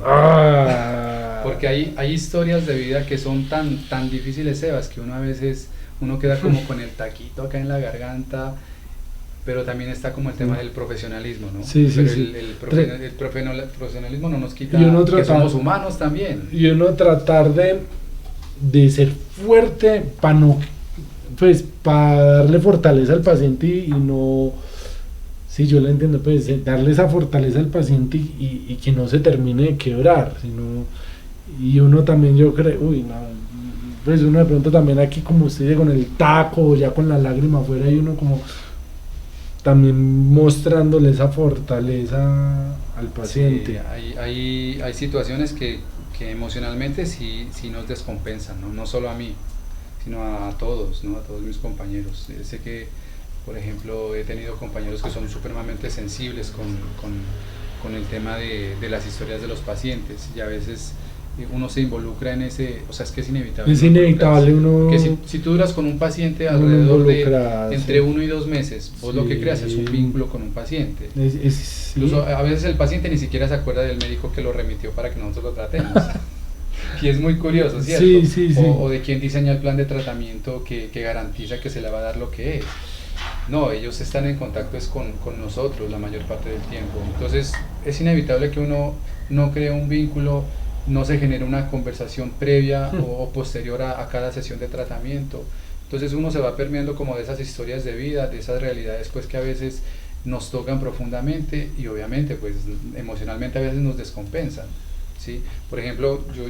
Porque hay historias de vida que son tan difíciles, Sebas, que uno a veces queda como con el taquito acá en la garganta. Pero también está como el tema del profesionalismo, ¿no? Pero el profesionalismo no nos quita que somos humanos también. Y uno tratar de ser fuerte para darle fortaleza al paciente y no... Sí, yo lo entiendo, pues darle esa fortaleza al paciente y que no se termine de quebrar, sino... Y uno también, yo creo, pues uno de pronto también aquí como usted dice, con el taco, ya con la lágrima afuera, y uno como... también mostrándole esa fortaleza al paciente. Sí, hay situaciones que emocionalmente sí nos descompensan, no solo a mí, sino a todos, ¿no? A todos mis compañeros. Sé que, por ejemplo, he tenido compañeros que son supremamente sensibles con el tema de las historias de los pacientes, y a veces uno se involucra en ese, o sea, es que es inevitable. Es inevitable uno... Que si tú duras con un paciente alrededor de entre 1 y 2 meses, vos lo que creas es un vínculo con un paciente. Incluso a veces el paciente ni siquiera se acuerda del médico que lo remitió para que nosotros lo tratemos. Y es muy curioso, ¿cierto? Sí. O de quién diseña el plan de tratamiento que garantiza que se le va a dar lo que es. No, ellos están en contacto con nosotros la mayor parte del tiempo. Entonces es inevitable que uno no cree un vínculo, no se genera una conversación previa o posterior a cada sesión de tratamiento. Entonces uno se va permeando como de esas historias de vida, de esas realidades pues que a veces nos tocan profundamente y obviamente pues emocionalmente a veces nos descompensan, ¿sí? Por ejemplo, yo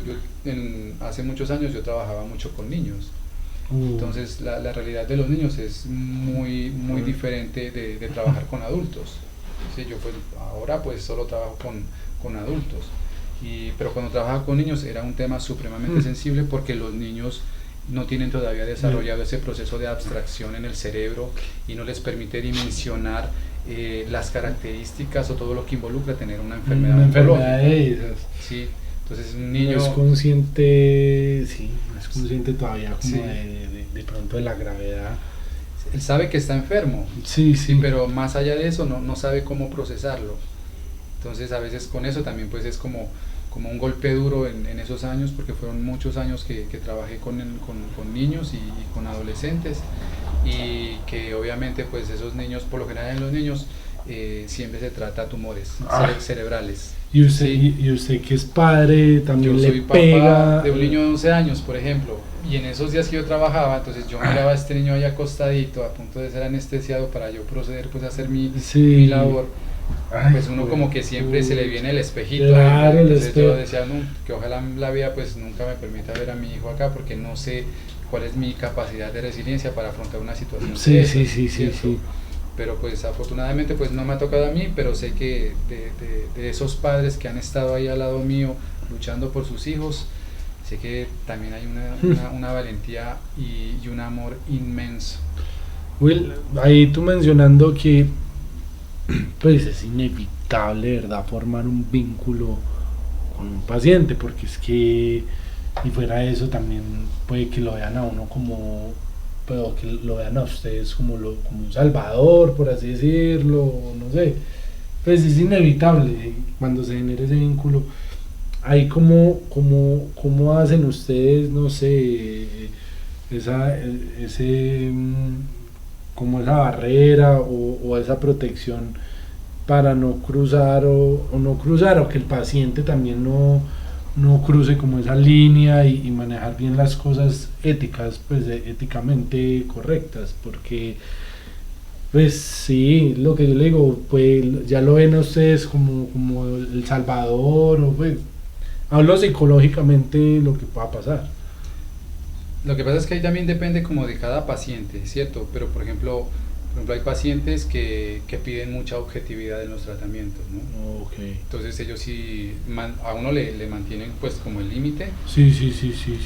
hace muchos años yo trabajaba mucho con niños. Entonces la realidad de los niños es muy diferente de trabajar con adultos. Sí, yo pues ahora pues solo trabajo con adultos, pero cuando trabajaba con niños era un tema supremamente sensible porque los niños no tienen todavía desarrollado ese proceso de abstracción en el cerebro y no les permite dimensionar las características o todo lo que involucra tener una enfermedad oncológica. De esas. Sí, entonces un niño... No es consciente, sí, no es consciente todavía como Sí. de pronto de la gravedad. Él sabe que está enfermo, Sí, sí, pero más allá de eso no sabe cómo procesarlo. Entonces a veces con eso también pues es como un golpe duro en esos años, porque fueron muchos años que trabajé con niños y con adolescentes, y que obviamente pues esos niños, por lo general en los niños, siempre se trata tumores cerebrales. Y usted, Sí. y usted que es padre también Yo le soy papá pega. de un niño de 11 años, por ejemplo, y en esos días que yo trabajaba, entonces yo miraba a este niño ahí acostadito, a punto de ser anestesiado para yo proceder pues a hacer mi labor. Ay, Pues uno como que siempre se le viene el espejito, claro, el entonces yo espejo. decía, no, que ojalá la vida pues nunca me permita ver a mi hijo acá, porque no sé cuál es mi capacidad de resiliencia para afrontar una situación Sí, de esas, sí, sí, sí, ¿cierto? sí. Pero pues afortunadamente pues no me ha tocado a mí, pero sé que de esos padres que han estado ahí al lado mío luchando por sus hijos, sé que también hay una valentía y un amor inmenso. Will, ahí tú mencionando que pues es inevitable, ¿verdad?, formar un vínculo con un paciente, porque es que, y fuera de eso también puede que lo vean a uno como, pero que lo vean a ustedes como como un salvador, por así decirlo, no sé, pues es inevitable cuando se genera ese vínculo. Ahí cómo hacen ustedes, no sé, ese como esa barrera o esa protección para no cruzar o no cruzar, o que el paciente también no cruce como esa línea y manejar bien las cosas éticas, pues éticamente correctas, porque pues sí, lo que yo le digo, pues ya lo ven a ustedes como el salvador, o pues hablo psicológicamente lo que pueda pasar. Lo que pasa es que ahí también depende como de cada paciente, ¿cierto? Pero por ejemplo hay pacientes que piden mucha objetividad en los tratamientos, ¿no? Okay. Entonces ellos sí, a uno le mantienen pues como el límite, Sí.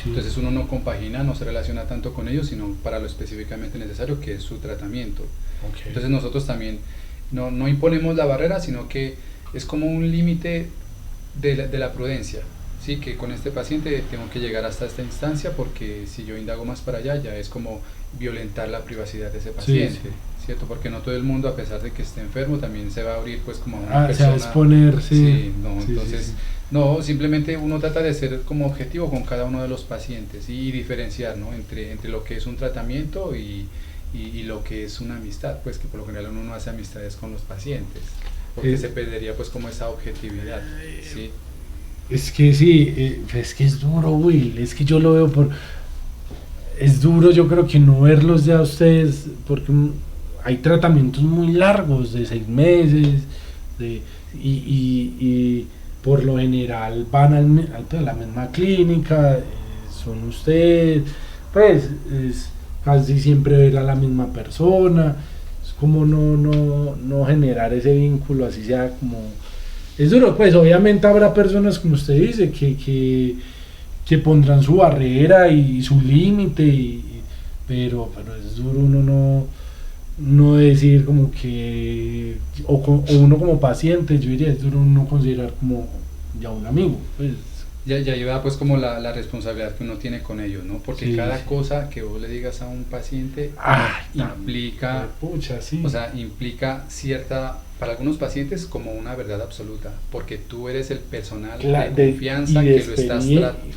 entonces uno no compagina, no se relaciona tanto con ellos, sino para lo específicamente necesario, que es su tratamiento. Okay. Entonces nosotros también no imponemos la barrera, sino que es como un límite de la prudencia. Sí, que con este paciente tengo que llegar hasta esta instancia, porque si yo indago más para allá ya es como violentar la privacidad de ese paciente, sí. ¿cierto? Porque no todo el mundo, a pesar de que esté enfermo, también se va a abrir pues como a una Se persona. va a exponer, sí. Sí, no, Sí, entonces, sí. no, simplemente uno trata de ser como objetivo con cada uno de los pacientes y diferenciar, ¿no?, entre lo que es un tratamiento y lo que es una amistad, pues que por lo general uno no hace amistades con los pacientes, porque se perdería pues como esa objetividad, ¿sí? Es que sí, es que es duro, Will, es que yo lo veo es duro, yo creo que no verlos ya ustedes, porque hay tratamientos muy largos, de 6 meses, y por lo general van a la misma clínica, son ustedes, pues es casi siempre ver a la misma persona, es como no generar ese vínculo, así sea como... Es duro, pues obviamente habrá personas, como usted dice, que pondrán su barrera y su límite, pero es duro uno no decir como que, o uno como paciente, yo diría, es duro uno considerar como ya un amigo, pues. Ya lleva pues como la responsabilidad que uno tiene con ellos, ¿no? Porque Sí, cada sí. cosa que vos le digas a un paciente implica, pucha, sí. o sea, implica cierta, para algunos pacientes, como una verdad absoluta, porque tú eres el personal de confianza que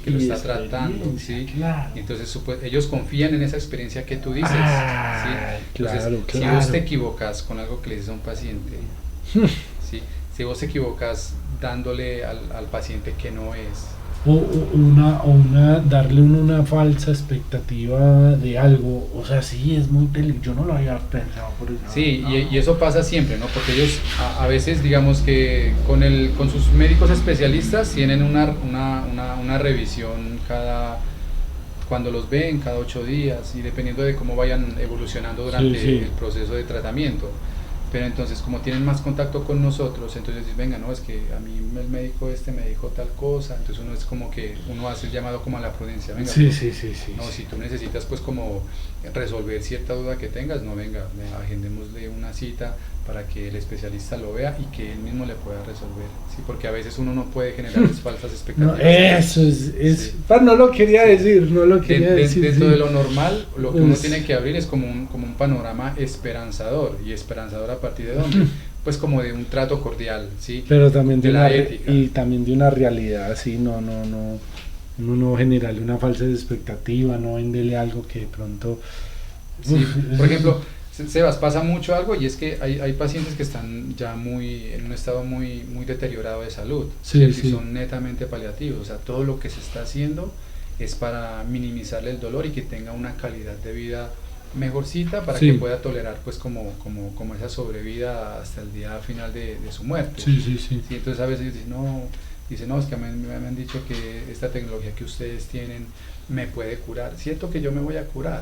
lo está tratando, ¿sí? Claro. Entonces ellos confían en esa experiencia que tú dices, ¿sí? Entonces, Claro. si vos te equivocas con algo que le dices a un paciente, ¿sí? Si vos te equivocas dándole al paciente que no es, O darle una falsa expectativa de algo, o sea, sí, es muy peligroso, yo no lo había pensado por eso. sí, y eso pasa siempre, ¿no? Porque ellos a veces, digamos que con sus médicos especialistas tienen una revisión cuando los ven, cada 8 días, y dependiendo de cómo vayan evolucionando durante Sí. el proceso de tratamiento. pero entonces como tienen más contacto con nosotros, entonces dicen, venga, no, es que a mí el médico me dijo tal cosa, entonces uno es como que uno hace el llamado como a la prudencia, venga, Sí, pues, sí, sí, sí. no, si tú necesitas pues como resolver cierta duda que tengas, no, venga, agendémosle una cita para que el especialista lo vea y que él mismo le pueda resolver, ¿sí? Porque a veces uno no puede generar falsas No, expectativas. eso es Sí. pero no lo quería decir, no lo quería decir. Dentro Sí. de lo normal, lo que uno Pues- tiene que abrir es como un panorama esperanzador, y esperanzador a partir de dónde, pues como de un trato cordial, ¿sí? Pero también de De una la ética. y también de una realidad, sí, uno no generarle una falsa expectativa, no venderle algo que de pronto. Sí, Uf, por ejemplo, Sebas, pasa mucho algo, y es que hay pacientes que están ya en un estado muy deteriorado de salud, Sí, ¿cierto? sí. Y son netamente paliativos, o sea, todo lo que se está haciendo es para minimizarle el dolor y que tenga una calidad de vida mejorcita para Sí. que pueda tolerar pues como esa sobrevida hasta el día final de su muerte. sí, sí, sí. Sí, entonces a veces dice, no, es que me han dicho que esta tecnología que ustedes tienen me puede curar. Siento que yo me voy a curar.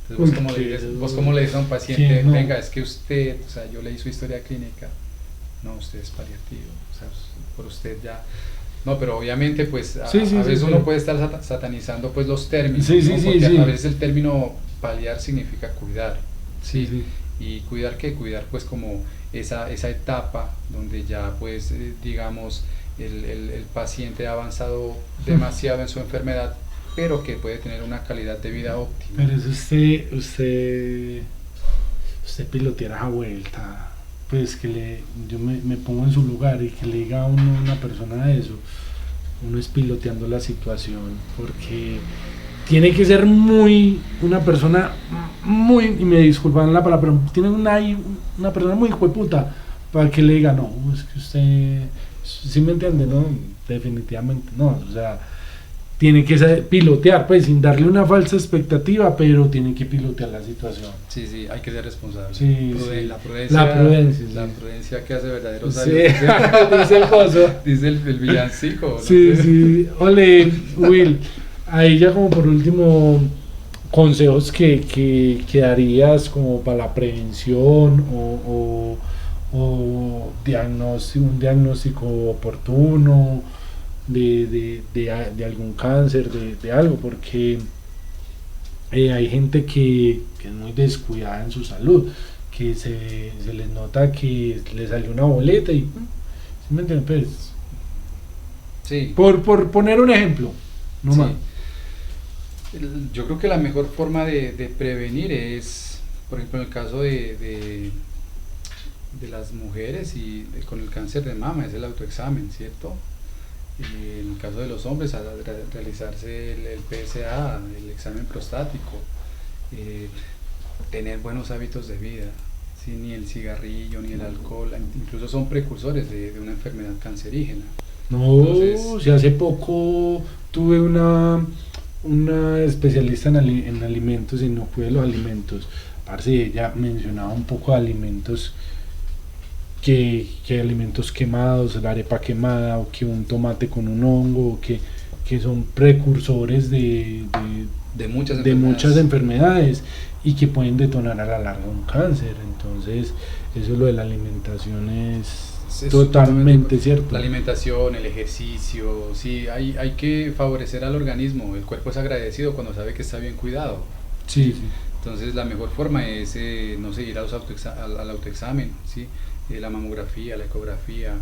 Entonces vos como le dices a un paciente, Sí, no. venga, es que usted, o sea, yo leí su historia clínica, no, usted es paliativo, o sea, por usted ya. No, pero obviamente pues a Sí, sí, a sí, veces sí. uno puede estar satanizando pues los términos, Sí, sí, ¿no? sí, Porque sí. a veces el término paliar significa cuidar, Sí, sí. y cuidar pues como esa etapa donde ya pues digamos el paciente ha avanzado demasiado en su enfermedad, pero que puede tener una calidad de vida óptima. Pero es usted pilotear esa vuelta, pues yo me pongo en su lugar y que le diga a uno, una persona eso, uno es piloteando la situación, porque tiene que ser una persona muy, y me disculpan la palabra, pero tiene una persona muy hijueputa para que le diga, no, es que usted, ¿sí me entiende? No, definitivamente no, o sea, tiene que pilotear, pues sin darle una falsa expectativa, pero tiene que pilotear la situación. Sí, sí, hay que ser responsable. Sí, sí. La prudencia, La prudencia, sí. la prudencia que hace verdaderos Sí, sabios. dice el coso. Dice el villancico. ¿no? Sí, sí. Ole, Will, ahí ya como por último, consejos que darías como para la prevención o un diagnóstico oportuno de algún cáncer, de algo, porque hay gente que es muy descuidada en su salud, que se les nota que le salió una boleta y, ¿sí me entiendes? Pues, Sí. por poner un ejemplo, no Sí. más. Yo creo que la mejor forma de prevenir es, por ejemplo, en el caso de las mujeres y con el cáncer de mama, es el autoexamen, ¿cierto? Y en el caso de los hombres, realizarse el PSA, el examen prostático, tener buenos hábitos de vida, ¿sí? Ni el cigarrillo, ni el alcohol, incluso son precursores de una enfermedad cancerígena. No, Entonces- si hace poco tuve una especialista en alimentos y no fue los alimentos. Parce, ella mencionaba un poco de alimentos que alimentos quemados, la arepa quemada, o que un tomate con un hongo, que son precursores De muchas de enfermedades. muchas enfermedades y que pueden detonar a la larga un cáncer. Entonces, eso lo de la alimentación es totalmente cierto. La alimentación, el ejercicio, sí, hay que favorecer al organismo. El cuerpo es agradecido cuando sabe que está bien cuidado. Sí, sí. Entonces la mejor forma es no seguir al autoexamen, ¿sí? La mamografía, la ecografía,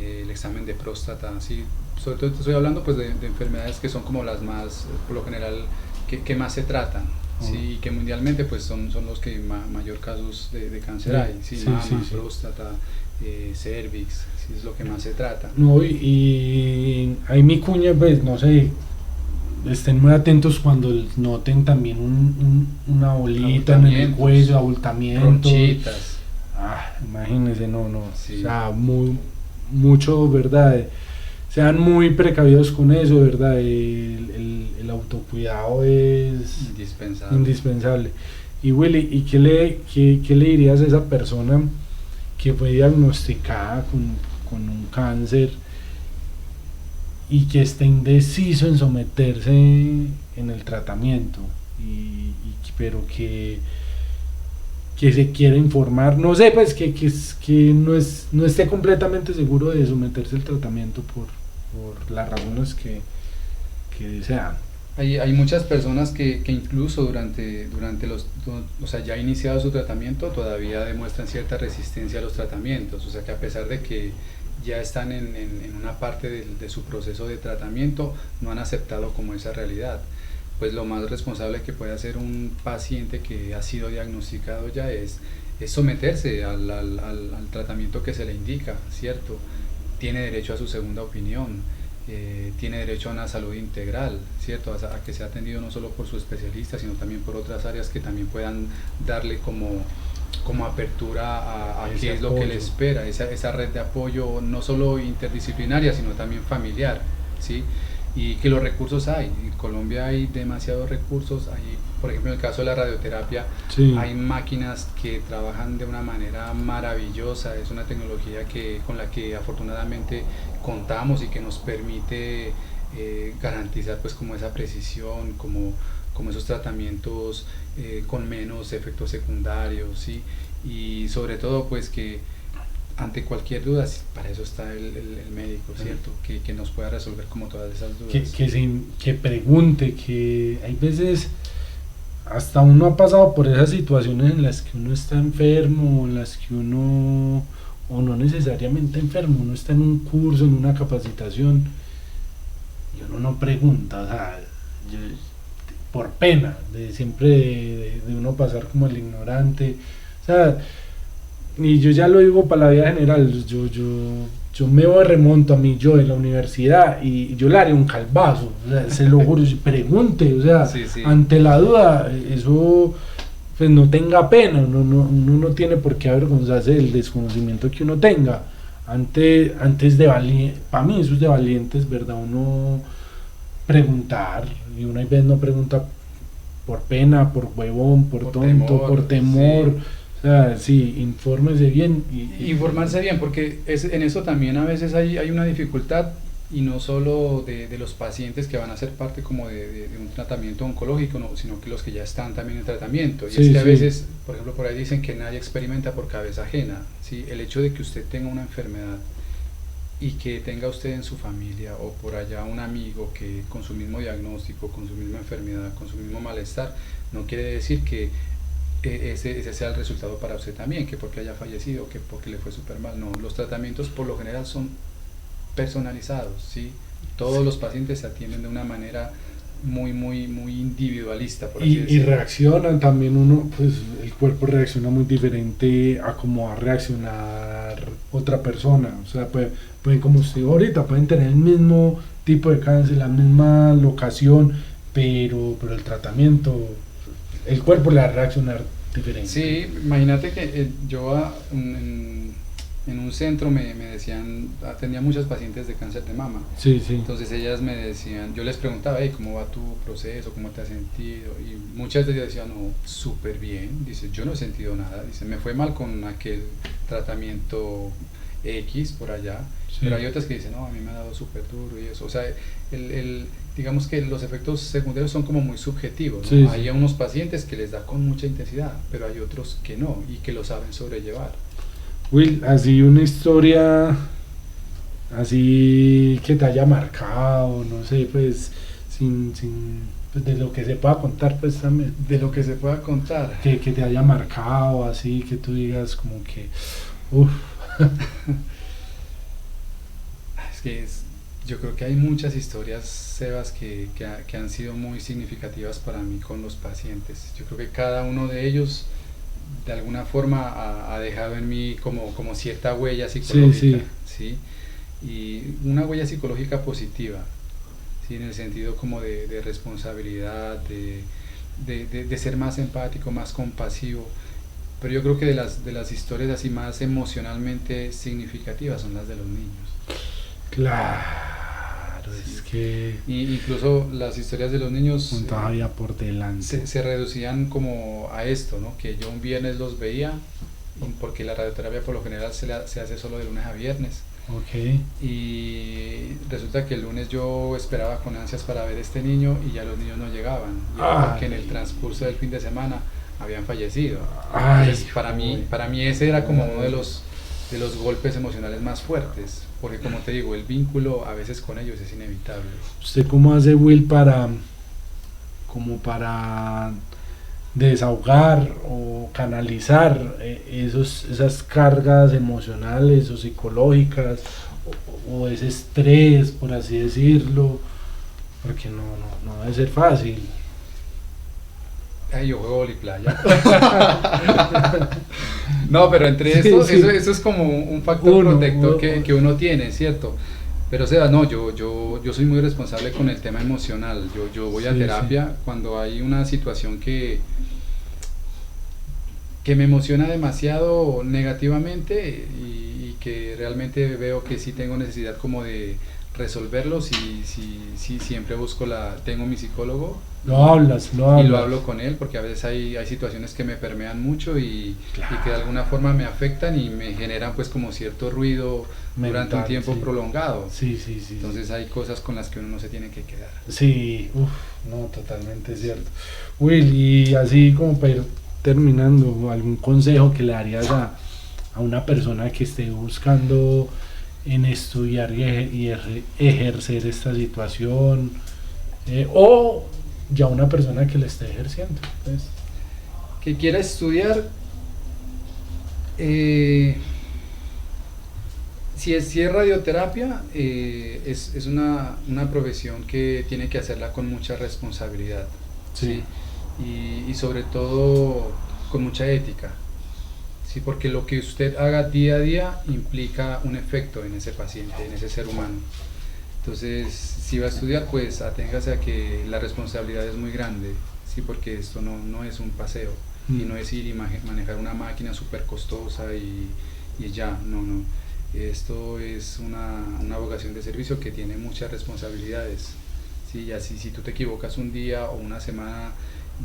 el examen de próstata, ¿sí? Sobre todo estoy hablando pues de enfermedades que son como las más, por lo general, que más se tratan. Sí, y que mundialmente pues son los que mayor casos de cáncer Sí, hay, ¿sí? sí, Mama, sí, sí. próstata, cervix, sí, es lo que más se trata. No, y ahí mi cuña, pues no sé, estén muy atentos cuando noten también una bolita en el Abultamientos, cuello, abultamientos. Ronchitas. Imagínense, no, Sí. o sea, mucho, ¿verdad? Sean muy precavidos con eso, ¿verdad? El autocuidado es indispensable. Y Willy, ¿y qué le dirías a esa persona que fue diagnosticada con un cáncer y que está indeciso en someterse en el tratamiento, pero que que se quiere informar, no sé, pues que no esté completamente seguro de someterse al tratamiento por las razones que sean. Hay muchas personas que incluso durante o sea, ya iniciado su tratamiento, todavía demuestran cierta resistencia a los tratamientos, o sea que a pesar de que ya están en una parte de su proceso de tratamiento, no han aceptado como esa realidad. Pues lo más responsable que puede hacer un paciente que ha sido diagnosticado ya es someterse al tratamiento que se le indica, ¿cierto? Tiene derecho a su segunda opinión, tiene derecho a una salud integral, ¿cierto? A que sea atendido no solo por su especialista, sino también por otras áreas que también puedan darle como apertura a qué es lo que le espera, esa red de apoyo no solo interdisciplinaria, sino también familiar, ¿sí? Y que los recursos hay, en Colombia hay demasiados recursos, hay, por ejemplo, en el caso de la radioterapia, Sí. hay máquinas que trabajan de una manera maravillosa, es una tecnología con la que afortunadamente contamos y que nos permite garantizar pues como esa precisión, como esos tratamientos con menos efectos secundarios, ¿sí? Y sobre todo pues que ante cualquier duda, para eso está el médico, ¿cierto? Que nos pueda resolver como todas esas dudas. Que pregunte, que hay veces hasta uno ha pasado por esas situaciones en las que uno está enfermo, en las que uno, o no necesariamente enfermo, uno está en un curso, en una capacitación, y uno no pregunta, o sea, por pena, de siempre de uno pasar como el ignorante, o sea, y yo ya lo digo para la vida general, yo me voy remonto a mí, yo de la universidad, y yo le haré un calvazo, o sea, se lo juro, pregunte, o sea, Sí, sí. ante la duda, eso, pues no tenga pena, uno no tiene por qué avergonzarse del desconocimiento que uno tenga, antes de valiente, para mí eso es de valientes, ¿verdad? Uno preguntar, y uno a veces no pregunta por pena, por huevón, por tonto, temor, por temor. sí. O sea, sí, infórmese bien. Informarse bien, porque en eso también a veces hay una dificultad, y no solo de los pacientes que van a ser parte como de un tratamiento oncológico, no, sino que los que ya están también en tratamiento. Y Sí, es que a sí. veces, por ejemplo, por ahí dicen que nadie experimenta por cabeza ajena, ¿sí? El hecho de que usted tenga una enfermedad y que tenga usted en su familia o por allá un amigo que con su mismo diagnóstico, con su misma enfermedad, con su mismo malestar, no quiere decir que ese sea el resultado para usted también, que porque haya fallecido, que porque le fue súper mal. No, los tratamientos por lo general son personalizados, ¿sí? Todos los pacientes se atienden de una manera muy individualista, por así Y decirlo. reaccionan también uno, pues el cuerpo reacciona muy diferente a como va a reaccionar otra persona. O sea, pueden como usted dijo ahorita, pueden tener el mismo tipo de cáncer, la misma locación, pero el tratamiento, el cuerpo le va a reaccionar diferente. Sí, imagínate que en un centro me decían, atendía muchas pacientes de cáncer de mama. Sí, sí. Entonces ellas me decían, yo les preguntaba, hey, ¿cómo va tu proceso? ¿Cómo te has sentido? Y muchas de ellas decían, no, súper bien. Dice, yo no he sentido nada. Dice, me fue mal con aquel tratamiento X por allá. Sí. Pero hay otras que dicen, no, a mí me ha dado súper duro y eso. O sea, digamos que los efectos secundarios son como muy subjetivos, ¿no? Sí, Hay sí. unos pacientes que les da con mucha intensidad, pero hay otros que no y que lo saben sobrellevar. Will, así una historia así que te haya marcado, no sé, pues pues, de lo que se pueda contar, pues también, De lo que se pueda contar. que te haya marcado, así que tú digas como que, uff, Es que yo creo que hay muchas historias, Sebas, que han sido muy significativas para mí con los pacientes. Yo creo que cada uno de ellos de alguna forma ha dejado en mí como cierta huella psicológica, ¿sí? Y una huella psicológica positiva, ¿sí? En el sentido como de responsabilidad, de ser más empático, más compasivo. Pero yo creo que de las historias así más emocionalmente significativas son las de los niños. claro, Sí. es que Y incluso las historias de los niños un todavía por delante. se reducían como a esto, ¿no? Que yo un viernes los veía, porque la radioterapia por lo general se hace solo de lunes a viernes. Ok. Y resulta que el lunes yo esperaba con ansias para ver a este niño y ya los niños no llegaban. Y era porque en el transcurso del fin de semana habían fallecido. Ay, Entonces, para mí ese era como uno de los golpes emocionales más fuertes, porque como te digo, el vínculo a veces con ellos es inevitable. ¿Usted cómo hace, Will, como para desahogar o canalizar esas cargas emocionales o psicológicas o ese estrés, por así decirlo? Porque no debe ser fácil. Ay, yo juego voliplaya. No, pero entre Sí, esto, sí. eso es como un factor protector que uno tiene, ¿cierto? Pero o sea, no, yo soy muy responsable con el tema emocional. Yo voy a Sí, terapia cuando hay una situación que me emociona demasiado negativamente y que realmente veo que sí tengo necesidad como de resolverlo. Sí, siempre tengo mi psicólogo. Lo hablas. Y lo hablo con él porque a veces hay situaciones que me permean mucho y que de alguna forma me afectan y me generan pues como cierto ruido durante un Mental, tiempo sí. prolongado. Sí. Entonces hay cosas con las que uno no se tiene que quedar. Sí, no, totalmente cierto. Will, y así como para ir terminando, ¿algún consejo que le darías a una persona que esté buscando en estudiar y ejercer esta situación? O ya una persona que la esté ejerciendo. Pues. Que quiera estudiar, si es radioterapia, es una profesión que tiene que hacerla con mucha responsabilidad, Sí. y sobre todo con mucha ética, ¿sí? Porque lo que usted haga día a día implica un efecto en ese paciente, en ese ser humano. Entonces, si va a estudiar, pues aténgase a que la responsabilidad es muy grande, ¿sí? Porque esto no es un paseo, y no es ir y manejar una máquina súper costosa y ya, no. Esto es una vocación de servicio que tiene muchas responsabilidades, ¿sí? Y así, si tú te equivocas un día o una semana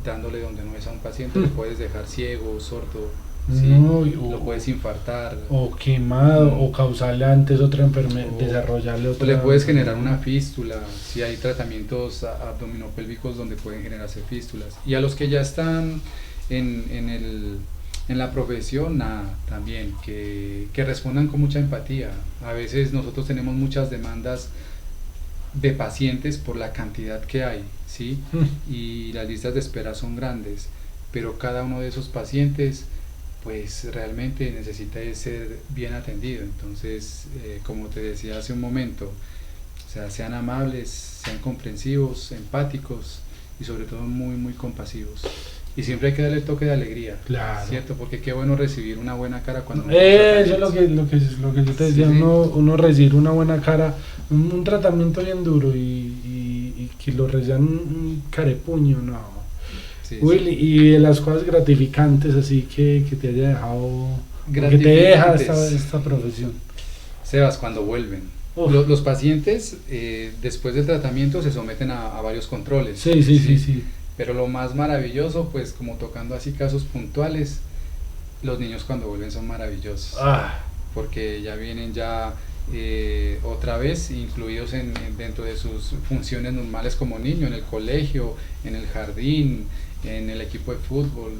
dándole donde no es a un paciente, lo puedes dejar ciego, sordo, ¿sí? No, Lo puedes infartar. O quemado, o causarle antes otra enfermedad, desarrollarle O otra. le puedes generar una fístula, si hay tratamientos abdominopélvicos donde pueden generarse fístulas. Y a los que ya están en la profesión, nada, también, que respondan con mucha empatía. A veces nosotros tenemos muchas demandas de pacientes por la cantidad que hay, ¿sí? Y las listas de espera son grandes, pero cada uno de esos pacientes pues realmente necesita de ser bien atendido. Entonces, como te decía hace un momento, o sea, sean amables, sean comprensivos, empáticos y sobre todo muy compasivos. Y siempre hay que darle el toque de alegría, Claro. ¿cierto? Porque qué bueno recibir una buena cara cuando uno Eso es lo que yo te decía, Sí. uno recibir una buena cara, un tratamiento bien duro y que lo reciban un carepuño, no. Sí, Will, y de las cosas gratificantes así que te haya dejado, que te deja esta profesión. Sebas, cuando vuelven. Los pacientes después del tratamiento se someten a varios controles. Sí. Pero lo más maravilloso, pues como tocando así casos puntuales, los niños cuando vuelven son maravillosos. Porque ya vienen otra vez incluidos dentro de sus funciones normales como niño, en el colegio, en el jardín, en el equipo de fútbol.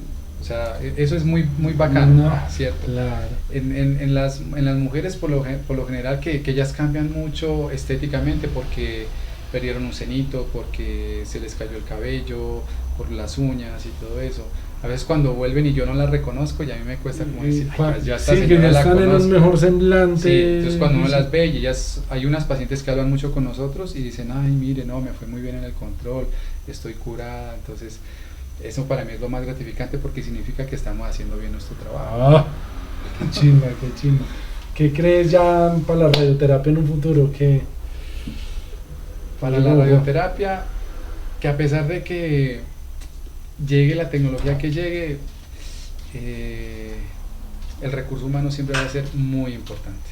O sea, eso es muy bacano, ¿cierto? Claro. En las mujeres por lo general que ellas cambian mucho estéticamente porque perdieron un cenito, porque se les cayó el cabello, por las uñas y todo eso. A veces cuando vuelven y yo no las reconozco, ya a mí me cuesta como decir, ya esta sí, señora que ya la están conozco. en un mejor semblante. Sí, entonces cuando uno las ve y hay unas pacientes que hablan mucho con nosotros y dicen, ay, mire, no, me fue muy bien en el control, estoy curada. Entonces eso para mí es lo más gratificante porque significa que estamos haciendo bien nuestro trabajo. Qué chimba. ¿Qué crees ya para la radioterapia en un futuro? Para la radioterapia, que a pesar de que llegue la tecnología que llegue, el recurso humano siempre va a ser muy importante.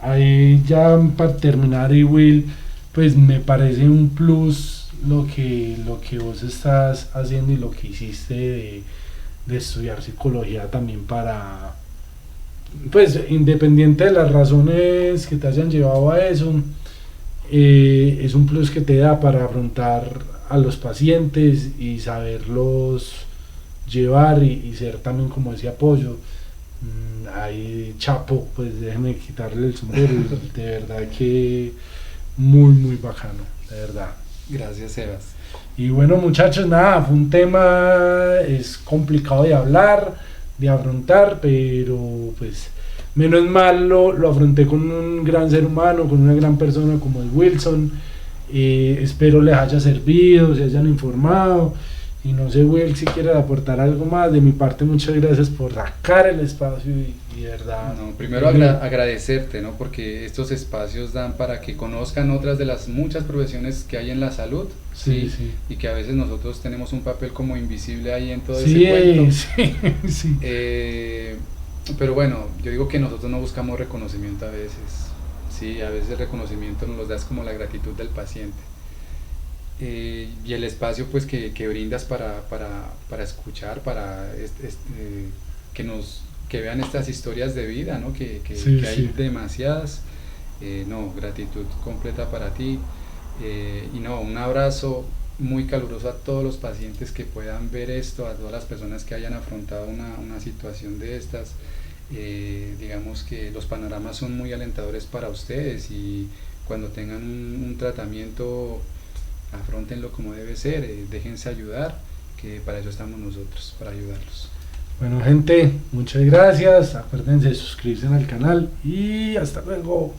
Ahí ya para terminar, y Will, pues me parece un plus lo que vos estás haciendo y lo que hiciste de estudiar psicología también para, pues independiente de las razones que te hayan llevado a eso, es un plus que te da para afrontar a los pacientes y saberlos llevar y ser también como ese apoyo. Ahí Chapo, pues déjeme quitarle el sombrero, de verdad que muy muy bacano, de verdad. Gracias, Sebas. Y bueno, muchachos, nada, fue un tema, es complicado de hablar, de afrontar, pero pues menos mal lo afronté con un gran ser humano, con una gran persona como es Wilson. Espero les haya servido, se hayan informado. Y no sé, Will, si quieres aportar algo más. De mi parte, muchas gracias por sacar el espacio y de verdad. No, primero agradecerte, ¿no? Porque estos espacios dan para que conozcan otras de las muchas profesiones que hay en la salud, sí, sí. Y que a veces nosotros tenemos un papel como invisible ahí en todo sí, ese cuento. Sí, sí. Pero bueno, yo digo que nosotros no buscamos reconocimiento a veces. Sí, a veces el reconocimiento nos lo da como la gratitud del paciente. Y el espacio pues que brindas para escuchar, que vean estas historias de vida, ¿no? que hay demasiadas. No, gratitud completa para ti. Y no, un abrazo muy caluroso a todos los pacientes que puedan ver esto, a todas las personas que hayan afrontado una situación de estas. Digamos que los panoramas son muy alentadores para ustedes, y cuando tengan un tratamiento, afrontenlo como debe ser, déjense ayudar, que para eso estamos nosotros, para ayudarlos. Bueno, gente, muchas gracias, acuérdense de suscribirse al canal y hasta luego.